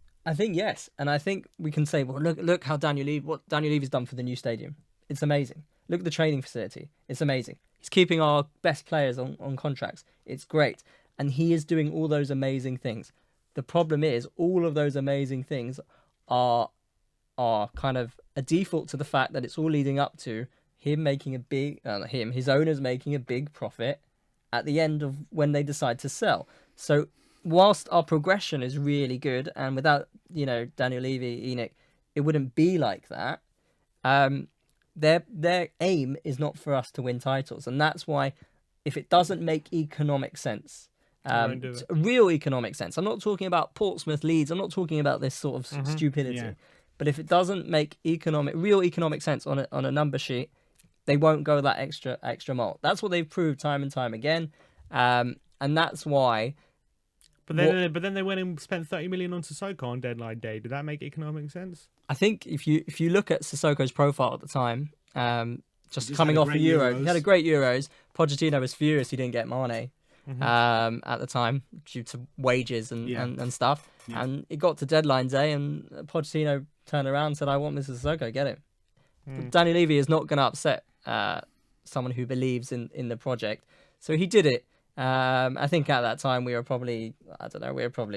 yes, and I think we can say, well, look how what Daniel Levy's done for the new stadium. It's amazing. Look at the training facility. It's amazing. He's keeping our best players on contracts. It's great, and he is doing all those amazing things. The problem is, all of those amazing things are kind of a default to the fact that it's all leading up to him making his owners making a big profit at the end of when they decide to sell. So whilst our progression is really good, and without Daniel Levy, ENIC, it wouldn't be like that. Their aim is not for us to win titles, and that's why if it doesn't make economic sense, real economic sense, I'm not talking about Portsmouth, Leeds, I'm not talking about this sort of stupidity. Yeah. But if it doesn't make real economic sense on a number sheet, they won't go that extra mile. That's what they've proved time and time again, and that's why. But then they went and spent 30 million on Sissoko on deadline day. Did that make economic sense? I think if you look at Sissoko's profile at the time, just coming off the Euros, he had a great Euros. Pochettino was furious he didn't get Mane at the time due to wages and stuff. Yeah. And it got to deadline day, and Pochettino turned around and said, "I want Mr. Sissoko, get him." But Daniel Levy is not going to upset someone who believes in the project, so he did it. I think at that time we were probably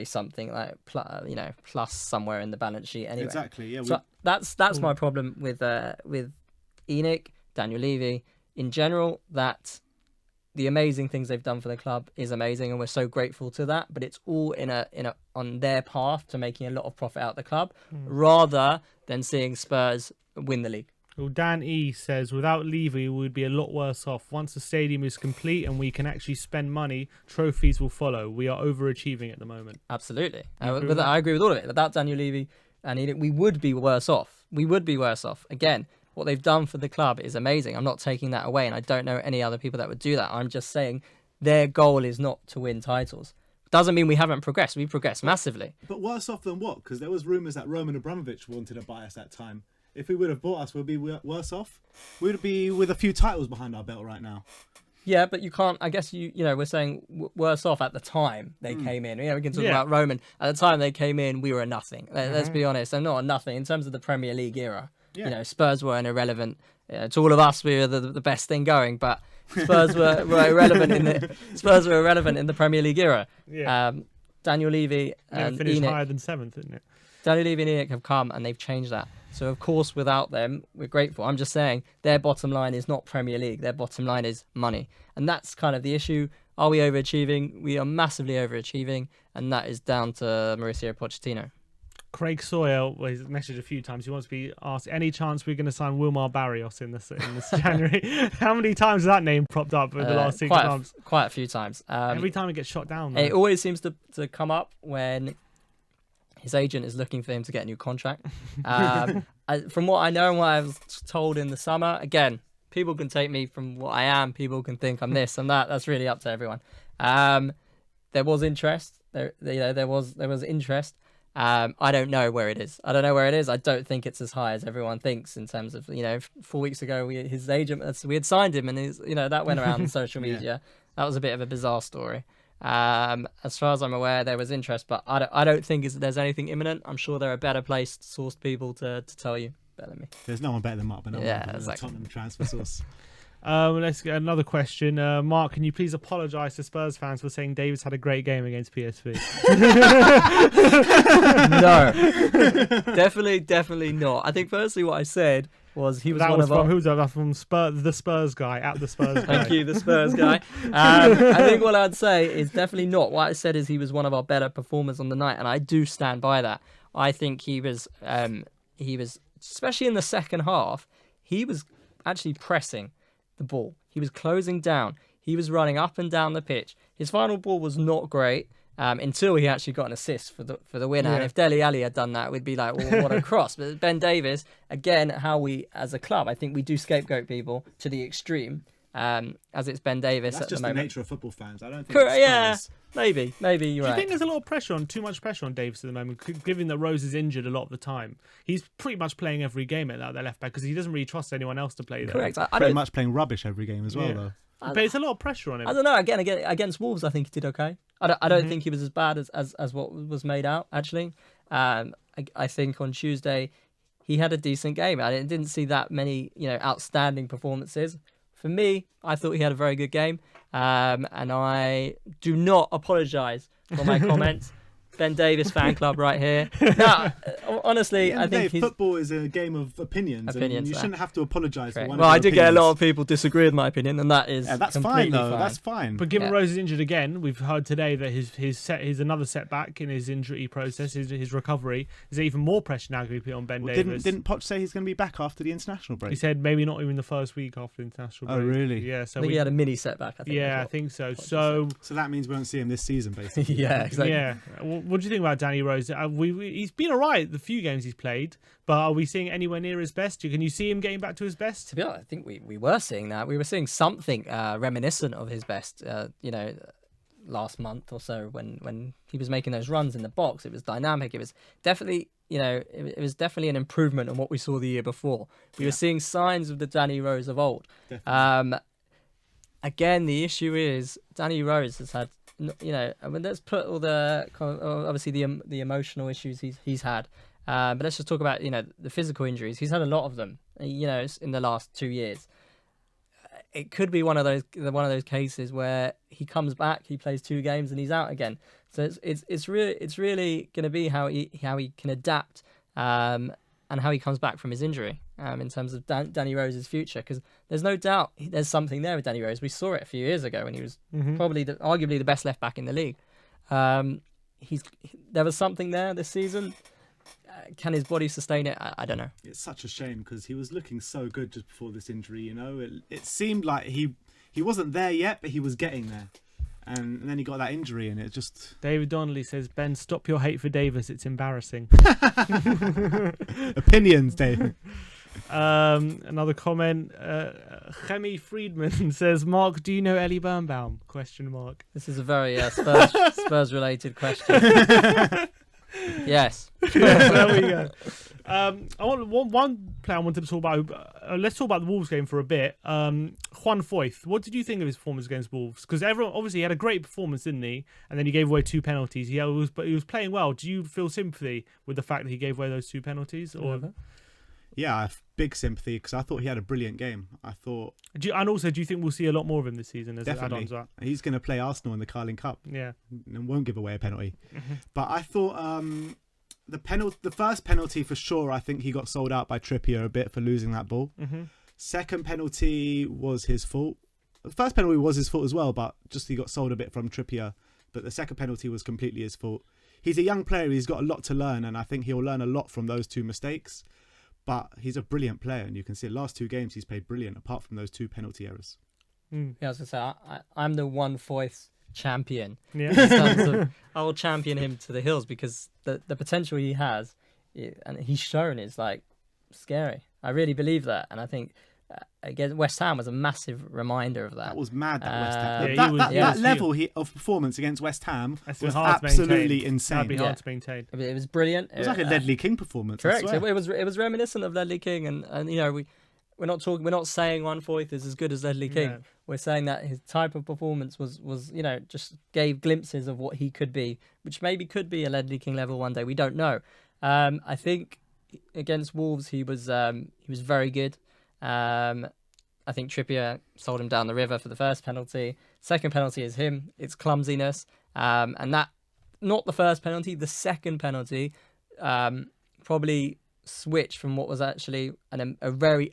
something like plus somewhere in the balance sheet anyway. Exactly. Yeah. So that's my problem with ENIC, Daniel Levy in general. That the amazing things they've done for the club is amazing, and we're so grateful to that. But it's all on their path to making a lot of profit out of the club, rather than seeing Spurs win the league. Well, Dan E says, without Levy, we would be a lot worse off. Once the stadium is complete and we can actually spend money, trophies will follow. We are overachieving at the moment. Absolutely. I agree with all of it. Without Daniel Levy and ENIC, we would be worse off. We would be worse off. Again, what they've done for the club is amazing. I'm not taking that away, and I don't know any other people that would do that. I'm just saying their goal is not to win titles. Doesn't mean we haven't progressed. We progressed massively. But worse off than what? Because there was rumours that Roman Abramovich wanted to buy us at that time. If he would have bought us, we'd be worse off. We'd be with a few titles behind our belt right now. Yeah, but you can't. I guess we're saying worse off at the time they came in. We can talk about Roman. At the time they came in, we were a nothing. Let's be honest. I'm not a nothing in terms of the Premier League era. Yeah. Spurs weren't irrelevant. To all of us, we were the best thing going. But Spurs were irrelevant in the Premier League era. Yeah. Daniel Levy and finished ENIC, higher than 7th, didn't it? Daniel Levy and ENIC have come and they've changed that. So, of course, without them, we're grateful. I'm just saying their bottom line is not Premier League. Their bottom line is money. And that's kind of the issue. Are we overachieving? We are massively overachieving. And that is down to Mauricio Pochettino. Craig Sawyer, well, he's messaged a few times. He wants to be asked, any chance we're going to sign Wilmar Barrios in this January? How many times has that name propped up in the last 6 months? Quite a few times. Every time it gets shot down. It always seems to come up when his agent is looking for him to get a new contract. From what I know and what I was told in the summer, again, people can take me from what I am. People can think I'm this and that. That's really up to everyone. There was interest. There was interest. I don't know where it is. I don't think it's as high as everyone thinks in terms of, 4 weeks ago, his agent, we had signed him and that went around on social media. Yeah. That was a bit of a bizarre story. As far as I'm aware, there was interest, but I don't think there's anything imminent. I'm sure there are better placed sourced people to tell you better than me. There's no one better than Marc Benamram. Yeah, exactly. Tottenham transfer source. Let's get another question. Mark, can you please apologise to Spurs fans for saying Davis had a great game against PSV? No, definitely not. I think firstly what I said was he was that one was of from, our... who was that? That's from the Spurs guy, at the Spurs guy. Thank you, the Spurs guy. I think what I'd say is definitely not. What I said is he was one of our better performers on the night, and I do stand by that. I think he was, especially in the second half, he was actually pressing the ball. He was closing down. He was running up and down the pitch. His final ball was not great until he actually got an assist for the winner. Yeah. And if Dele Alli had done that, we'd be like, well, what a cross. But Ben Davis, again, how we, as a club, I think we do scapegoat people to the extreme, as it's Ben Davis That's at just the moment. The nature of football fans. I don't think it's yeah, maybe you're right. Do you think there's a lot of pressure too much pressure on Davis at the moment, given that Rose is injured a lot of the time? He's pretty much playing every game at that left back because he doesn't really trust anyone else to play there. Correct. Pretty much playing rubbish every game as well, though. But it's a lot of pressure on him. I don't know. Again, against Wolves, I think he did okay. I don't think he was as bad as what was made out, actually. I think on Tuesday, he had a decent game. I didn't see that many, outstanding performances. For me, I thought he had a very good game. And I do not apologise for my comments. Ben Davis fan club right here. No, honestly, I think football is a game of opinions and you shouldn't have to apologise for one. Well, I did get a lot of people disagree with my opinion, and that is that's fine though. That's fine. But given Rose is injured again, we've heard today that his another setback in his injury process, his recovery. Is there even more pressure now going to be put on Ben Davis? Didn't Poch say he's going to be back after the international break? He said maybe not even the first week after the international break. Oh, really? Yeah. So I think he had a mini setback. I think so. So that means we won't see him this season, basically. Yeah, exactly. Yeah. What do you think about Danny Rose? He's been alright the few games he's played, but are we seeing anywhere near his best? Can you see him getting back to his best? To be honest, I think we were seeing that. We were seeing something reminiscent of his best, last month or so when he was making those runs in the box. It was dynamic. It was definitely, it was definitely an improvement on what we saw the year before. We were seeing signs of the Danny Rose of old. Again, the issue is Danny Rose has had, let's put all the obviously the emotional issues he's had, but let's just talk about the physical injuries. He's had a lot of them, in the last 2 years. It could be one of those cases where he comes back, he plays 2 games, and he's out again. So it's really going to be how he can adapt and how he comes back from his injury in terms of Danny Rose's future, because there's no doubt there's something there with Danny Rose. We saw it a few years ago when he was probably arguably the best left back in the league. There was something there this season. Can his body sustain it? I don't know. It's such a shame because he was looking so good just before this injury. It seemed like he wasn't there yet, but he was getting there. And then he got that injury, and it just... David Donnelly says, Ben, stop your hate for Davis. It's embarrassing. Opinions, David. Another comment. Chemi Friedman says, Mark, do you know Ellie Birnbaum? ? This is a very Spurs-related question. Yes. There we go. I want one player I wanted to talk about. Let's talk about the Wolves game for a bit. Juan Foyth. What did you think of his performance against Wolves? Because everyone obviously he had a great performance, didn't he? And then he gave away 2 penalties. But he was playing well. Do you feel sympathy with the fact that he gave away those 2 penalties? Or yeah, I have big sympathy because I thought he had a brilliant game. Do you think we'll see a lot more of him this season as add-ons are? He's going to play Arsenal in the Carling Cup. Yeah, and won't give away a penalty. But I thought the first penalty for sure, I think he got sold out by Trippier a bit for losing that ball. Second penalty was his fault. The first penalty was his fault as well, but just he got sold a bit from Trippier. But the second penalty was completely his fault. he's a young player. He's got a lot to learn, and I think he'll learn a lot from those 2 mistakes. But he's a brilliant player, and you can see the last 2 games he's played brilliant, apart from those 2 penalty errors. Yeah, I was gonna say I'm the 1/4 champion. Yeah. In terms of, I will champion him to the hills because the potential he has, and he's shown, is like scary. I really believe that, and I think again West Ham was a massive reminder of that. That was mad. That West Ham. Yeah, that level of performance against West Ham was hard to absolutely maintain. insane. That'd be hard to maintain. It was brilliant. It was like a Ledley King performance. Correct. I swear. It was reminiscent of Ledley King, and you know we're not saying 1/4 is as good as Ledley King. Yeah. We're saying that his type of performance was you know just gave glimpses of what he could be, which maybe could be a Ledley King level one day. We don't know. I think against Wolves he was very good. I think Trippier sold him down the river for the first penalty. Second penalty is him. It's clumsiness, and that not the first penalty, the second penalty probably switched from what was actually a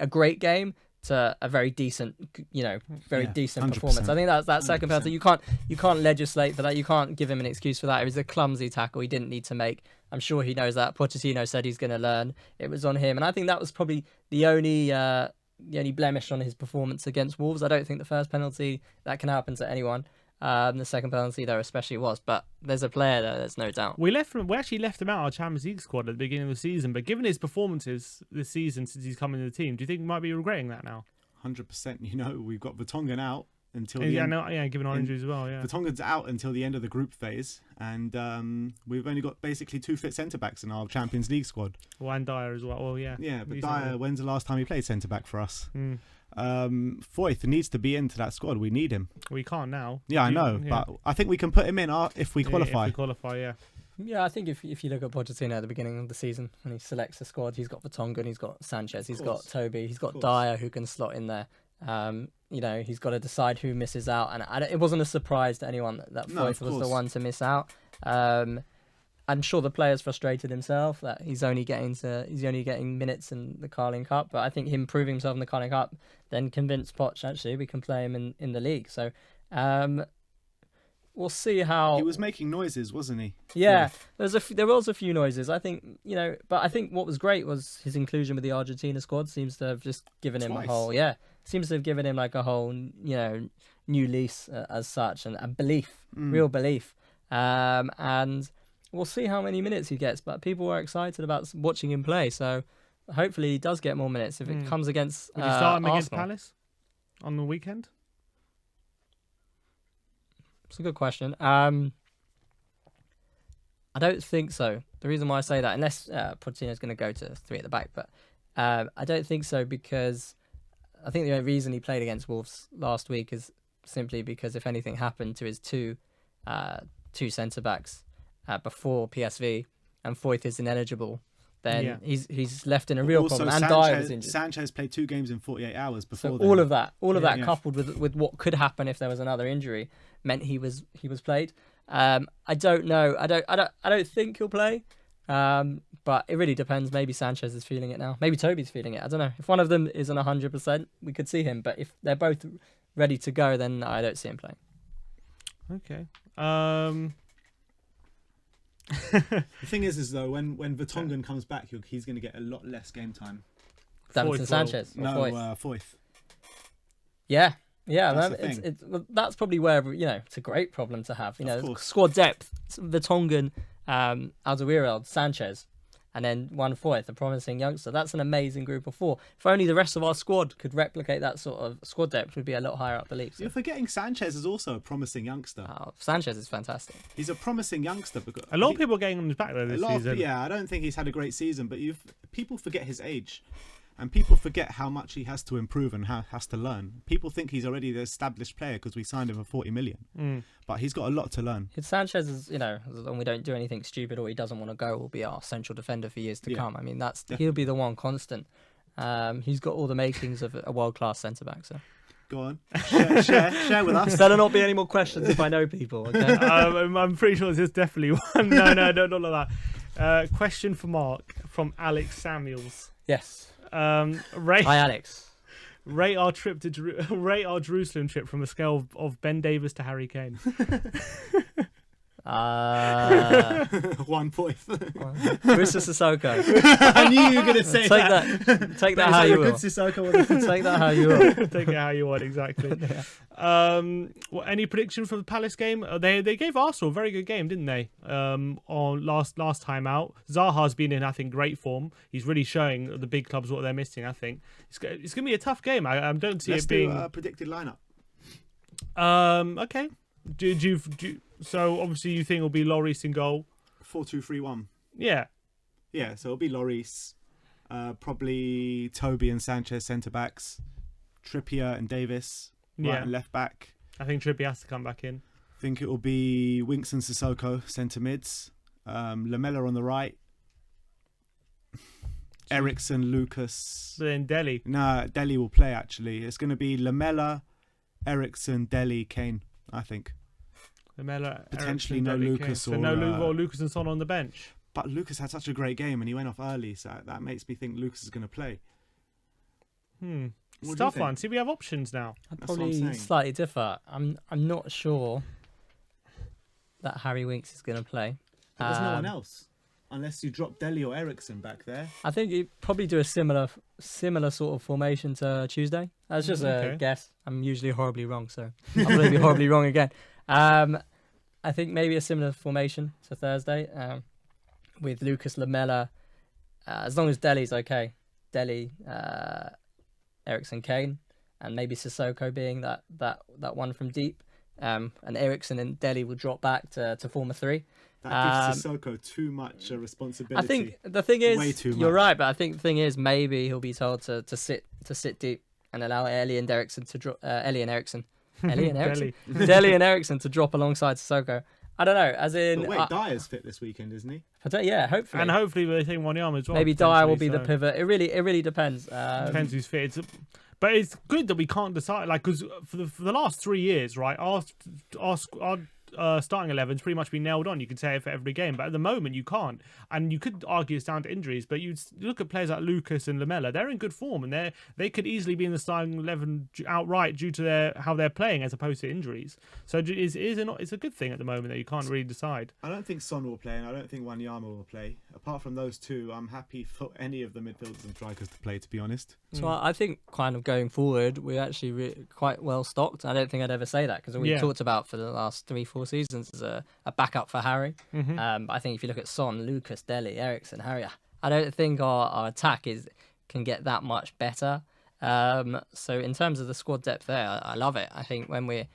great game to a very decent, decent 100%. performance. I think that second penalty, you can't legislate for that. You can't give him an excuse for that. It was a clumsy tackle he didn't need to make. I'm sure he knows that. Pochettino said he's going to learn. It was on him, and I think that was probably the only blemish on his performance against Wolves. I don't think the first penalty, that can happen to anyone. The second penalty though especially was, but there's a player there, there's no doubt. We actually left him out of our Champions League squad at the beginning of the season, but given his performances this season since he's come into the team, do you think he might be regretting that now? 100%. You know, we've got Vertonghen out until the end. Given our injuries as well. Yeah, Vertonghen's out until the end of the group phase, and we've only got basically 2 fit centre backs in our Champions League squad. Well, and Dyer as well. Well, yeah. Yeah, but Dyer, when's the last time he played centre back for us? Mm. Foyth needs to be into that squad. We need him. We can't now. Yeah, I know, but I think we can put him in if we qualify. If we qualify, yeah. Yeah, I think if you look at Pochettino at the beginning of the season, when he selects the squad, he's got Vertonghen, he's got Sanchez, he's got Toby, he's got Dyer who can slot in there. He's got to decide who misses out, and it wasn't a surprise to anyone that Foyth was the one to miss out. I'm sure the player's frustrated himself that he's only getting minutes in the Carling Cup, but I think him proving himself in the Carling Cup then convinced Poch actually we can play him in the league. So we'll see how he was making noises, wasn't he? Yeah, there was a few noises. I think but I think what was great was his inclusion with the Argentina squad. Seems to have just given him a whole seems to have given him like a whole new lease as such, and a belief, real belief, and. We'll see how many minutes he gets, but people are excited about watching him play. So hopefully he does get more minutes. If it comes against Would you start him against Arsenal. Palace on the weekend? It's a good question. I don't think so. The reason why I say that, unless Pochettino's going to go to 3 at the back, but I don't think so because I think the only reason he played against Wolves last week is simply because if anything happened to his two centre-backs before PSV and Foyth is ineligible, then he's left in a real problem. And Dyer was injured. Sanchez played 2 games in 48 hours before. So all of that coupled with what could happen if there was another injury meant he was played. I don't know. I don't think he'll play. But it really depends. Maybe Sanchez is feeling it now. Maybe Toby's feeling it. I don't know. If one of them isn't 100%, we could see him. But if they're both ready to go, then I don't see him playing. Okay. The thing is though, when Vertonghen comes back, he's going to get a lot less game time. Davinson Sanchez. Foyth. Yeah, That's that's probably where it's a great problem to have. Squad depth: Vertonghen, Alderweireld, Sanchez, and then one Foyth, a promising youngster. That's an amazing group of 4. If only the rest of our squad could replicate that sort of squad depth, we'd be a lot higher up the league. So. You're forgetting Sanchez is also a promising youngster. Sanchez is fantastic. He's a promising youngster. Because a lot of people are getting on his back though this season. I don't think he's had a great season, but people forget his age. And people forget how much he has to improve and how has to learn. People think he's already the established player because we signed him for 40 million. But he's got a lot to learn. Sanchez is, as long as we don't do anything stupid or he doesn't want to go, will be our central defender for years to come. I mean, he'll be the one constant. He's got all the makings of a world-class centre-back. So. Go on, share with us. There'll not be any more questions if I know people. Okay? I'm pretty sure there's definitely one. No, not like that. Question for Marc from Alex Samuels. Yes. Hi Alex. Rate our Jerusalem trip from a scale of Ben Davis to Harry Kane. 1 point. Marissa Sissoko. I knew you were going to say that. Take that how you will. Good Sissoko. Take that how you will. Take it how you want, exactly. Any prediction for the Palace game? They gave Arsenal a very good game, didn't they? On last time out, Zaha's been in, I think, great form. He's really showing the big clubs what they're missing. I think it's going to be a tough game. I don't see it being. Let's do a predicted lineup. Okay. So obviously you think it'll be Lloris in goal. 4-2-3-1. Yeah. Yeah. So it'll be Lloris. Probably Toby and Sanchez centre backs. Trippier and Davis right and left back. I think Trippier has to come back in. I think it will be Winks and Sissoko centre mids. Lamela on the right. Ericsson, Lucas. Then Dele. No, Dele will play actually. It's going to be Lamela, Ericsson, Dele, Kane, I think. Lamela, potentially Ericsson, no Dele, Lucas Kane. or Lucas and Son on the bench. But Lucas had such a great game and he went off early, so that makes me think Lucas is going to play. It's a tough one. See, we have options now. I'd probably slightly differ. I'm not sure that Harry Winks is going to play. But there's no one else. Unless you drop Dele or Ericsson back there. I think you probably do a similar sort of formation to Tuesday. That's just a guess. I'm usually horribly wrong, so I'm going to be horribly wrong again. I think maybe a similar formation to Thursday with Lucas, Lamela, as long as Dele's okay. Dele, Ericsson, Kane, and maybe Sissoko being that one from deep. And Ericsson and Dele will drop back to form a 3. That gives Sissoko too much responsibility. I think the thing is, you're right, but I think the thing is maybe he'll be told to sit deep and allow Dele and Ericsson to drop alongside Sissoko. I don't know, as in... But wait, Dyer's fit this weekend, isn't he? Yeah, hopefully. And hopefully we're taking Wanyama as well. Maybe Dyer will be the pivot. It really depends. Depends who's fit. But it's good that we can't decide, like, because for the last 3 years, right, our starting 11's pretty much been nailed on. You can say it for every game, but at the moment you can't. And you could argue it's down to injuries, but you look at players like Lucas and Lamela, they're in good form, and they could easily be in the starting 11 outright due to how they're playing as opposed to injuries. So it's a good thing at the moment that you can't really decide. I don't think Son will play, and I don't think Wanyama will play. Apart from those two, I'm happy for any of the midfielders and strikers to play, to be honest. So I think kind of going forward, we're actually quite well stocked. I don't think I'd ever say that because we talked about for the last 3-4 seasons as a backup for Harry. But I think if you look at Son, Lucas, Dele, Ericsson, Harry, I don't think our attack can get that much better. So in terms of the squad depth there, I love it. I think when we're,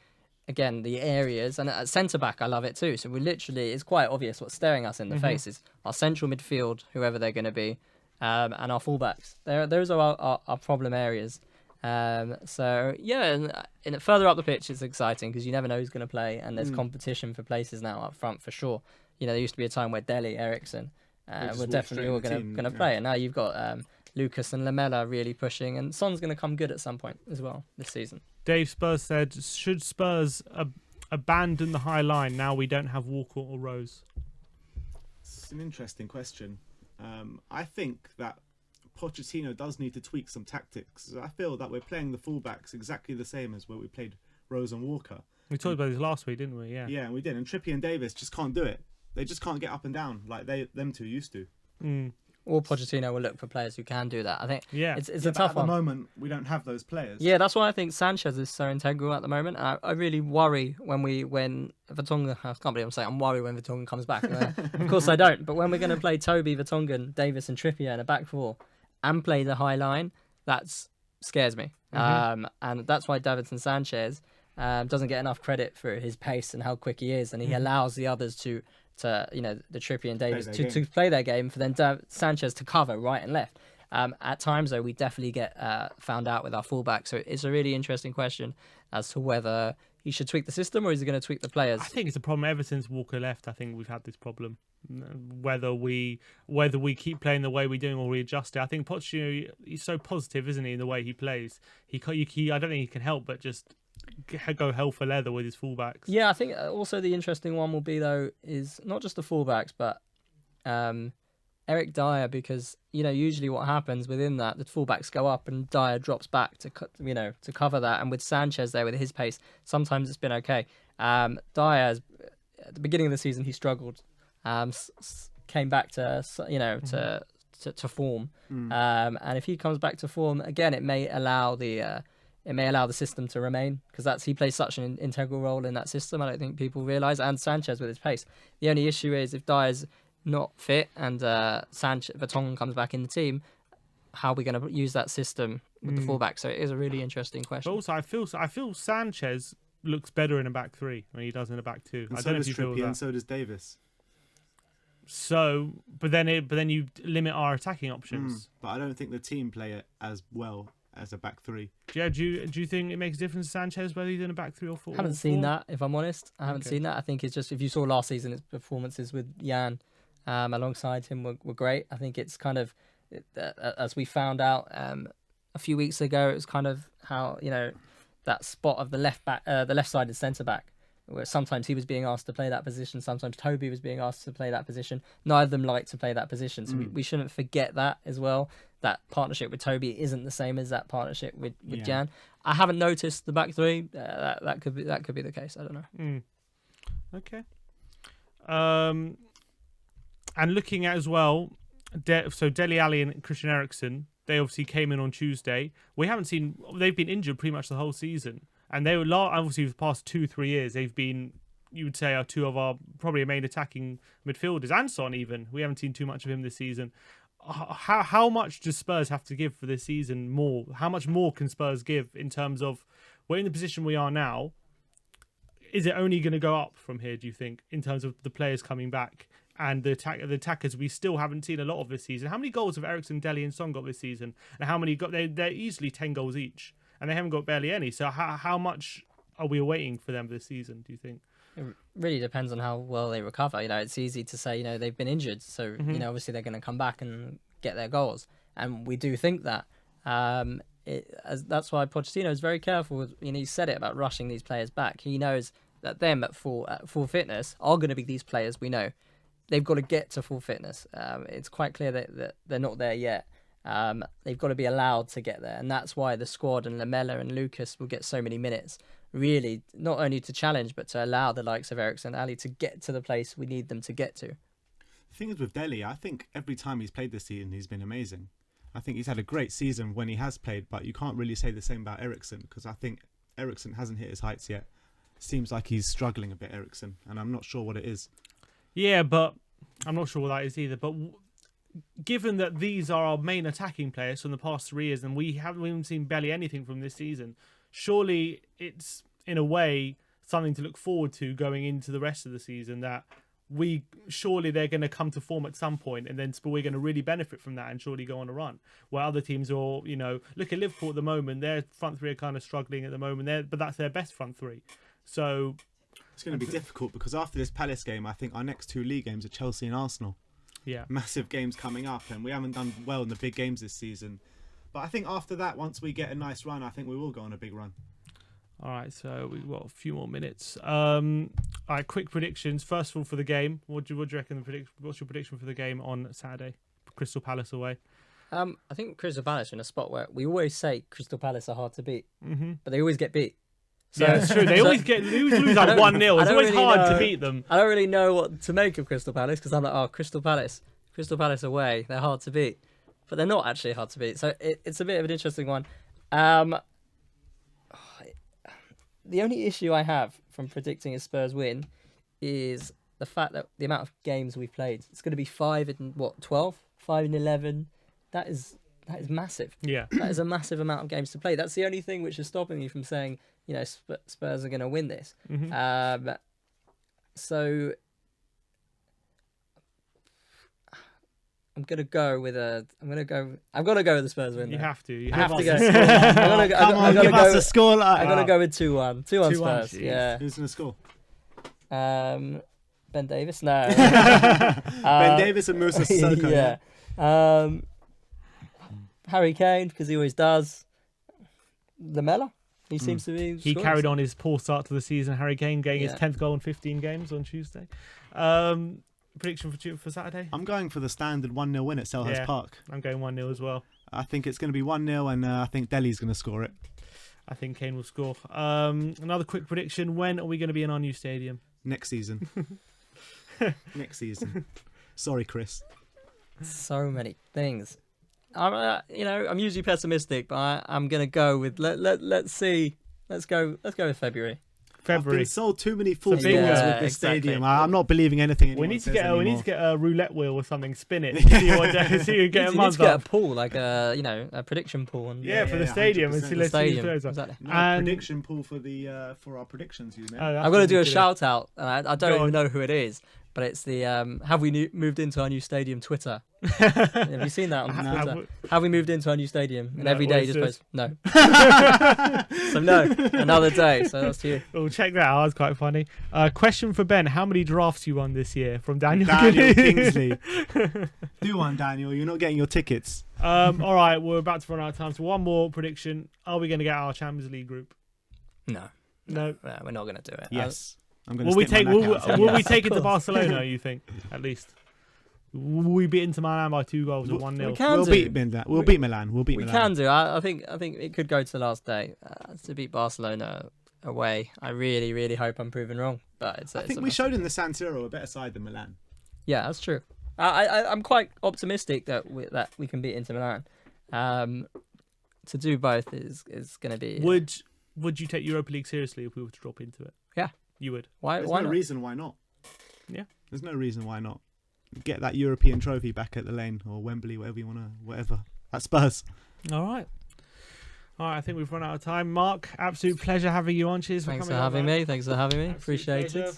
again, the areas, and at centre-back, I love it too. So we literally, it's quite obvious what's staring us in the face is our central midfield, whoever they're going to be, and our fullbacks. Those are our problem areas. So yeah, and further up the pitch it's exciting because you never know who's going to play, and there's competition for places now up front for sure. You know, there used to be a time where Dele, Ericsson were definitely all going to play, and now you've got Lucas and Lamela really pushing, and Son's going to come good at some point as well this season. Dave Spurs said, should Spurs abandon the high line now we don't have Walker or Rose? It's an interesting question. I think that Pochettino does need to tweak some tactics. I feel that we're playing the fullbacks exactly the same as where we played Rose and Walker. We talked about this last week, didn't we? Yeah. Yeah, we did. And Trippier and Davis just can't do it. They just can't get up and down like them two used to. Or Pochettino will look for players who can do that. I think it's a tough one. At the moment, we don't have those players. Yeah, that's why I think Sanchez is so integral at the moment. I really worry when Vertonghen... I can't believe I'm saying I'm worried when Vertonghen comes back. Of course I don't. But when we're going to play Toby, Vertonghen, Davis and Trippier in a back four and play the high line, that scares me. And that's why Davinson Sanchez doesn't get enough credit for his pace and how quick he is. And he allows the others to the Trippier and Davis to play their game, for then Sanchez to cover right and left. At times, though, we definitely get found out with our fullback. So it's a really interesting question as to whether he should tweak the system or is he going to tweak the players. I think it's a problem ever since Walker left. I think we've had this problem. Whether we keep playing the way we're doing or we adjust it. I think Pochettino, he's so positive, isn't he, in the way he plays? I don't think he can help but just go hell for leather with his fullbacks. Yeah, I think also the interesting one will be, though, is not just the fullbacks, but Eric Dyer, because usually what happens within that, the fullbacks go up and Dyer drops back to cover that, and with Sanchez there with his pace, sometimes it's been okay. Dyer at the beginning of the season he struggled, came back to to form, and if he comes back to form again, it may allow the system to remain, because he plays such an integral role in that system. I don't think people realise, and Sanchez with his pace. The only issue is if Dyer's not fit and Vertonghen comes back in the team, how are we going to use that system with the fullback? So it is a really interesting question. But also, I feel Sanchez looks better in a back three than he does in a back two. And I so don't know does if you feel Trippier, that. and so does Davis. So, but then you limit our attacking options. But I don't think the team play it as well as a back three. Yeah, do you think it makes a difference to Sanchez whether he's in a back three or four? I haven't seen that, if I'm honest. I haven't seen that. I think it's just, if you saw last season, his performances with Jan alongside him were great. I think it's kind of, as we found out a few weeks ago, it was kind of how, that spot of the left-sided centre-back, where sometimes he was being asked to play that position, sometimes Toby was being asked to play that position. Neither of them like to play that position, so we shouldn't forget that as well. That partnership with Toby isn't the same as that partnership with Jan. I haven't noticed the back three. That could be the case. I don't know. Okay. And looking at as well, so Dele Alli and Christian Eriksen, they obviously came in on Tuesday. They've been injured pretty much the whole season. And they were obviously for the past 2-3 years, they've been, you would say, are two of our probably main attacking midfielders. And Son even. We haven't seen too much of him this season. How much does Spurs have to give for this season more? How much more can Spurs give in terms of, we're in the position we are now. Is it only going to go up from here, do you think, in terms of the players coming back and the attackers we still haven't seen a lot of this season? How many goals have Eriksen, Dele and Son got this season? And how many got? They're easily 10 goals each. And they haven't got barely any. So how much are we awaiting for them this season, do you think? It really depends on how well they recover. It's easy to say, they've been injured. So, obviously they're going to come back and get their goals. And we do think that. That's why Pochettino is very careful with, he said it about rushing these players back. He knows that them at full fitness are going to be these players we know. They've got to get to full fitness. It's quite clear that they're not there yet. They've got to be allowed to get there, and that's why the squad and Lamella and Lucas will get so many minutes, really, not only to challenge but to allow the likes of Eriksen and Ali to get to the place we need them to get to. The thing is with Dele, I think every time he's played this season he's been amazing. I think he's had a great season when he has played, but you can't really say the same about Eriksen, because I think Eriksen hasn't hit his heights yet. Seems like he's struggling a bit, Eriksen, and I'm not sure what it is. Yeah, but I'm not sure what that is either, but given that these are our main attacking players from the past 3 years and we haven't seen barely anything from this season, surely it's, in a way, something to look forward to going into the rest of the season, that surely they're going to come to form at some point, and then we're going to really benefit from that and surely go on a run. Where other teams are, look at Liverpool at the moment, their front three are kind of struggling at the moment, but that's their best front three. So it's going to be difficult, because after this Palace game, I think our next 2 league games are Chelsea and Arsenal. Yeah, massive games coming up, and we haven't done well in the big games this season. But I think after that, once we get a nice run, I think we will go on a big run. All right, so we've got a few more minutes. All right, quick predictions. First of all, for the game, what do you reckon? What's your prediction for the game on Saturday? Crystal Palace away. I think Crystal Palace are in a spot where we always say Crystal Palace are hard to beat, but they always get beat. So, yeah, it's true. They always lose like 1-0. It's always really hard to beat them. I don't really know what to make of Crystal Palace, because I'm like, Crystal Palace away, they're hard to beat. But they're not actually hard to beat. So it's a bit of an interesting one. The only issue I have from predicting a Spurs win is the fact that the amount of games we've played. It's going to be 5 in 12? 5 in 11? That is massive. Yeah. That is a massive amount of games to play. That's the only thing which is stopping me from saying, Spurs are going to win this. So I'm gonna go with the Spurs win. You have to. I have to go. I'm gonna give us a score. I'm gonna go with 2-1. 2-1 Spurs. Geez. Yeah. Who's gonna score? Ben Davis. No. Ben Davis and Musa Sissoko. Yeah. Harry Kane, because he always does. Lamella. He seems to be. He carried on his poor start to the season. Harry Kane getting his 10th goal in 15 games on Tuesday. Prediction for Saturday? I'm going for the standard 1-0 win at Selhurst Park. I'm going 1-0 as well. I think it's going to be 1-0, and I think Dele's going to score it. I think Kane will score. Another quick prediction. When are we going to be in our new stadium? Next season. Next season. Sorry, Chris. So many things. I'm usually pessimistic, but I'm gonna go with let's see. Let's go with February. I've been sold too many false bingo. with this Exactly. stadium. I'm not believing anything. We need to get a roulette wheel or something. Spin it. See who get a You need month to get a up. pool, like a prediction pool. And, Yeah, for the stadium. 100%. And see, let's see who throws up. Exactly. No, And- prediction pool for our predictions, you know. I've got to do a shout out. I don't Go even on. know who it is, but it's the have we moved into our new stadium Twitter? Have you seen that on Twitter? Have we moved into our new stadium? And No, every what day is you just this? post no. So no, another day. So that's you. We'll check that out. That's quite funny. Question for Ben: how many drafts you won this year? From Daniel Kingsley. Do one, Daniel. You're not getting your tickets. All right, we're about to run out of time. So one more prediction: are we going to get our Champions League group? No, No. we're not going to do it. Yes. I'm going Will we take? Will Yes, we take of it to course. Barcelona? You think at least? Will we beat Inter Milan by 2 goals or 1-0? We can We'll do. beat Milan. We'll beat Milan. We'll beat We Milan. can do. I think it could go to the last day to beat Barcelona away. I really, really hope I'm proven wrong, but I think we showed in the San Siro a better side than Milan. Yeah, that's true. I'm quite optimistic that we can beat Inter Milan. To do both is going to be. Would you take Europa League seriously if we were to drop into it? Yeah, you would. Why? There's Why no not? reason why not. Yeah. There's no reason why not. Get that European trophy back at the Lane or Wembley, whatever you want to, whatever. At Spurs. All right. I think we've run out of time. Marc, absolute pleasure having you on. Cheers Thanks for for coming having on, me. Thanks for having me. Absolute Appreciate pleasure. it.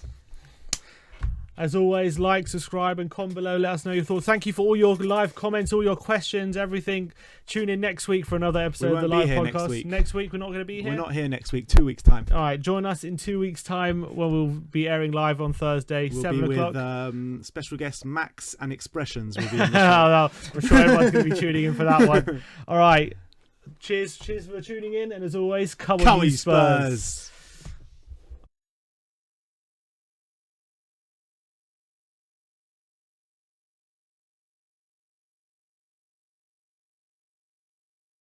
As always, like, subscribe, and comment below. Let us know your thoughts. Thank you for all your live comments, all your questions, everything. Tune in next week for another episode of the live podcast. Next week, we're not going to be here. We're not here next week. 2 weeks time. All right, join us in 2 weeks' time when we'll be airing live on Thursday, We'll 7 be o'clock. with special guests Max and Expressions will be on the show. No, I'm sure everyone's going to be tuning in for that one. All right. Cheers for tuning in, and as always, come on, you Spurs.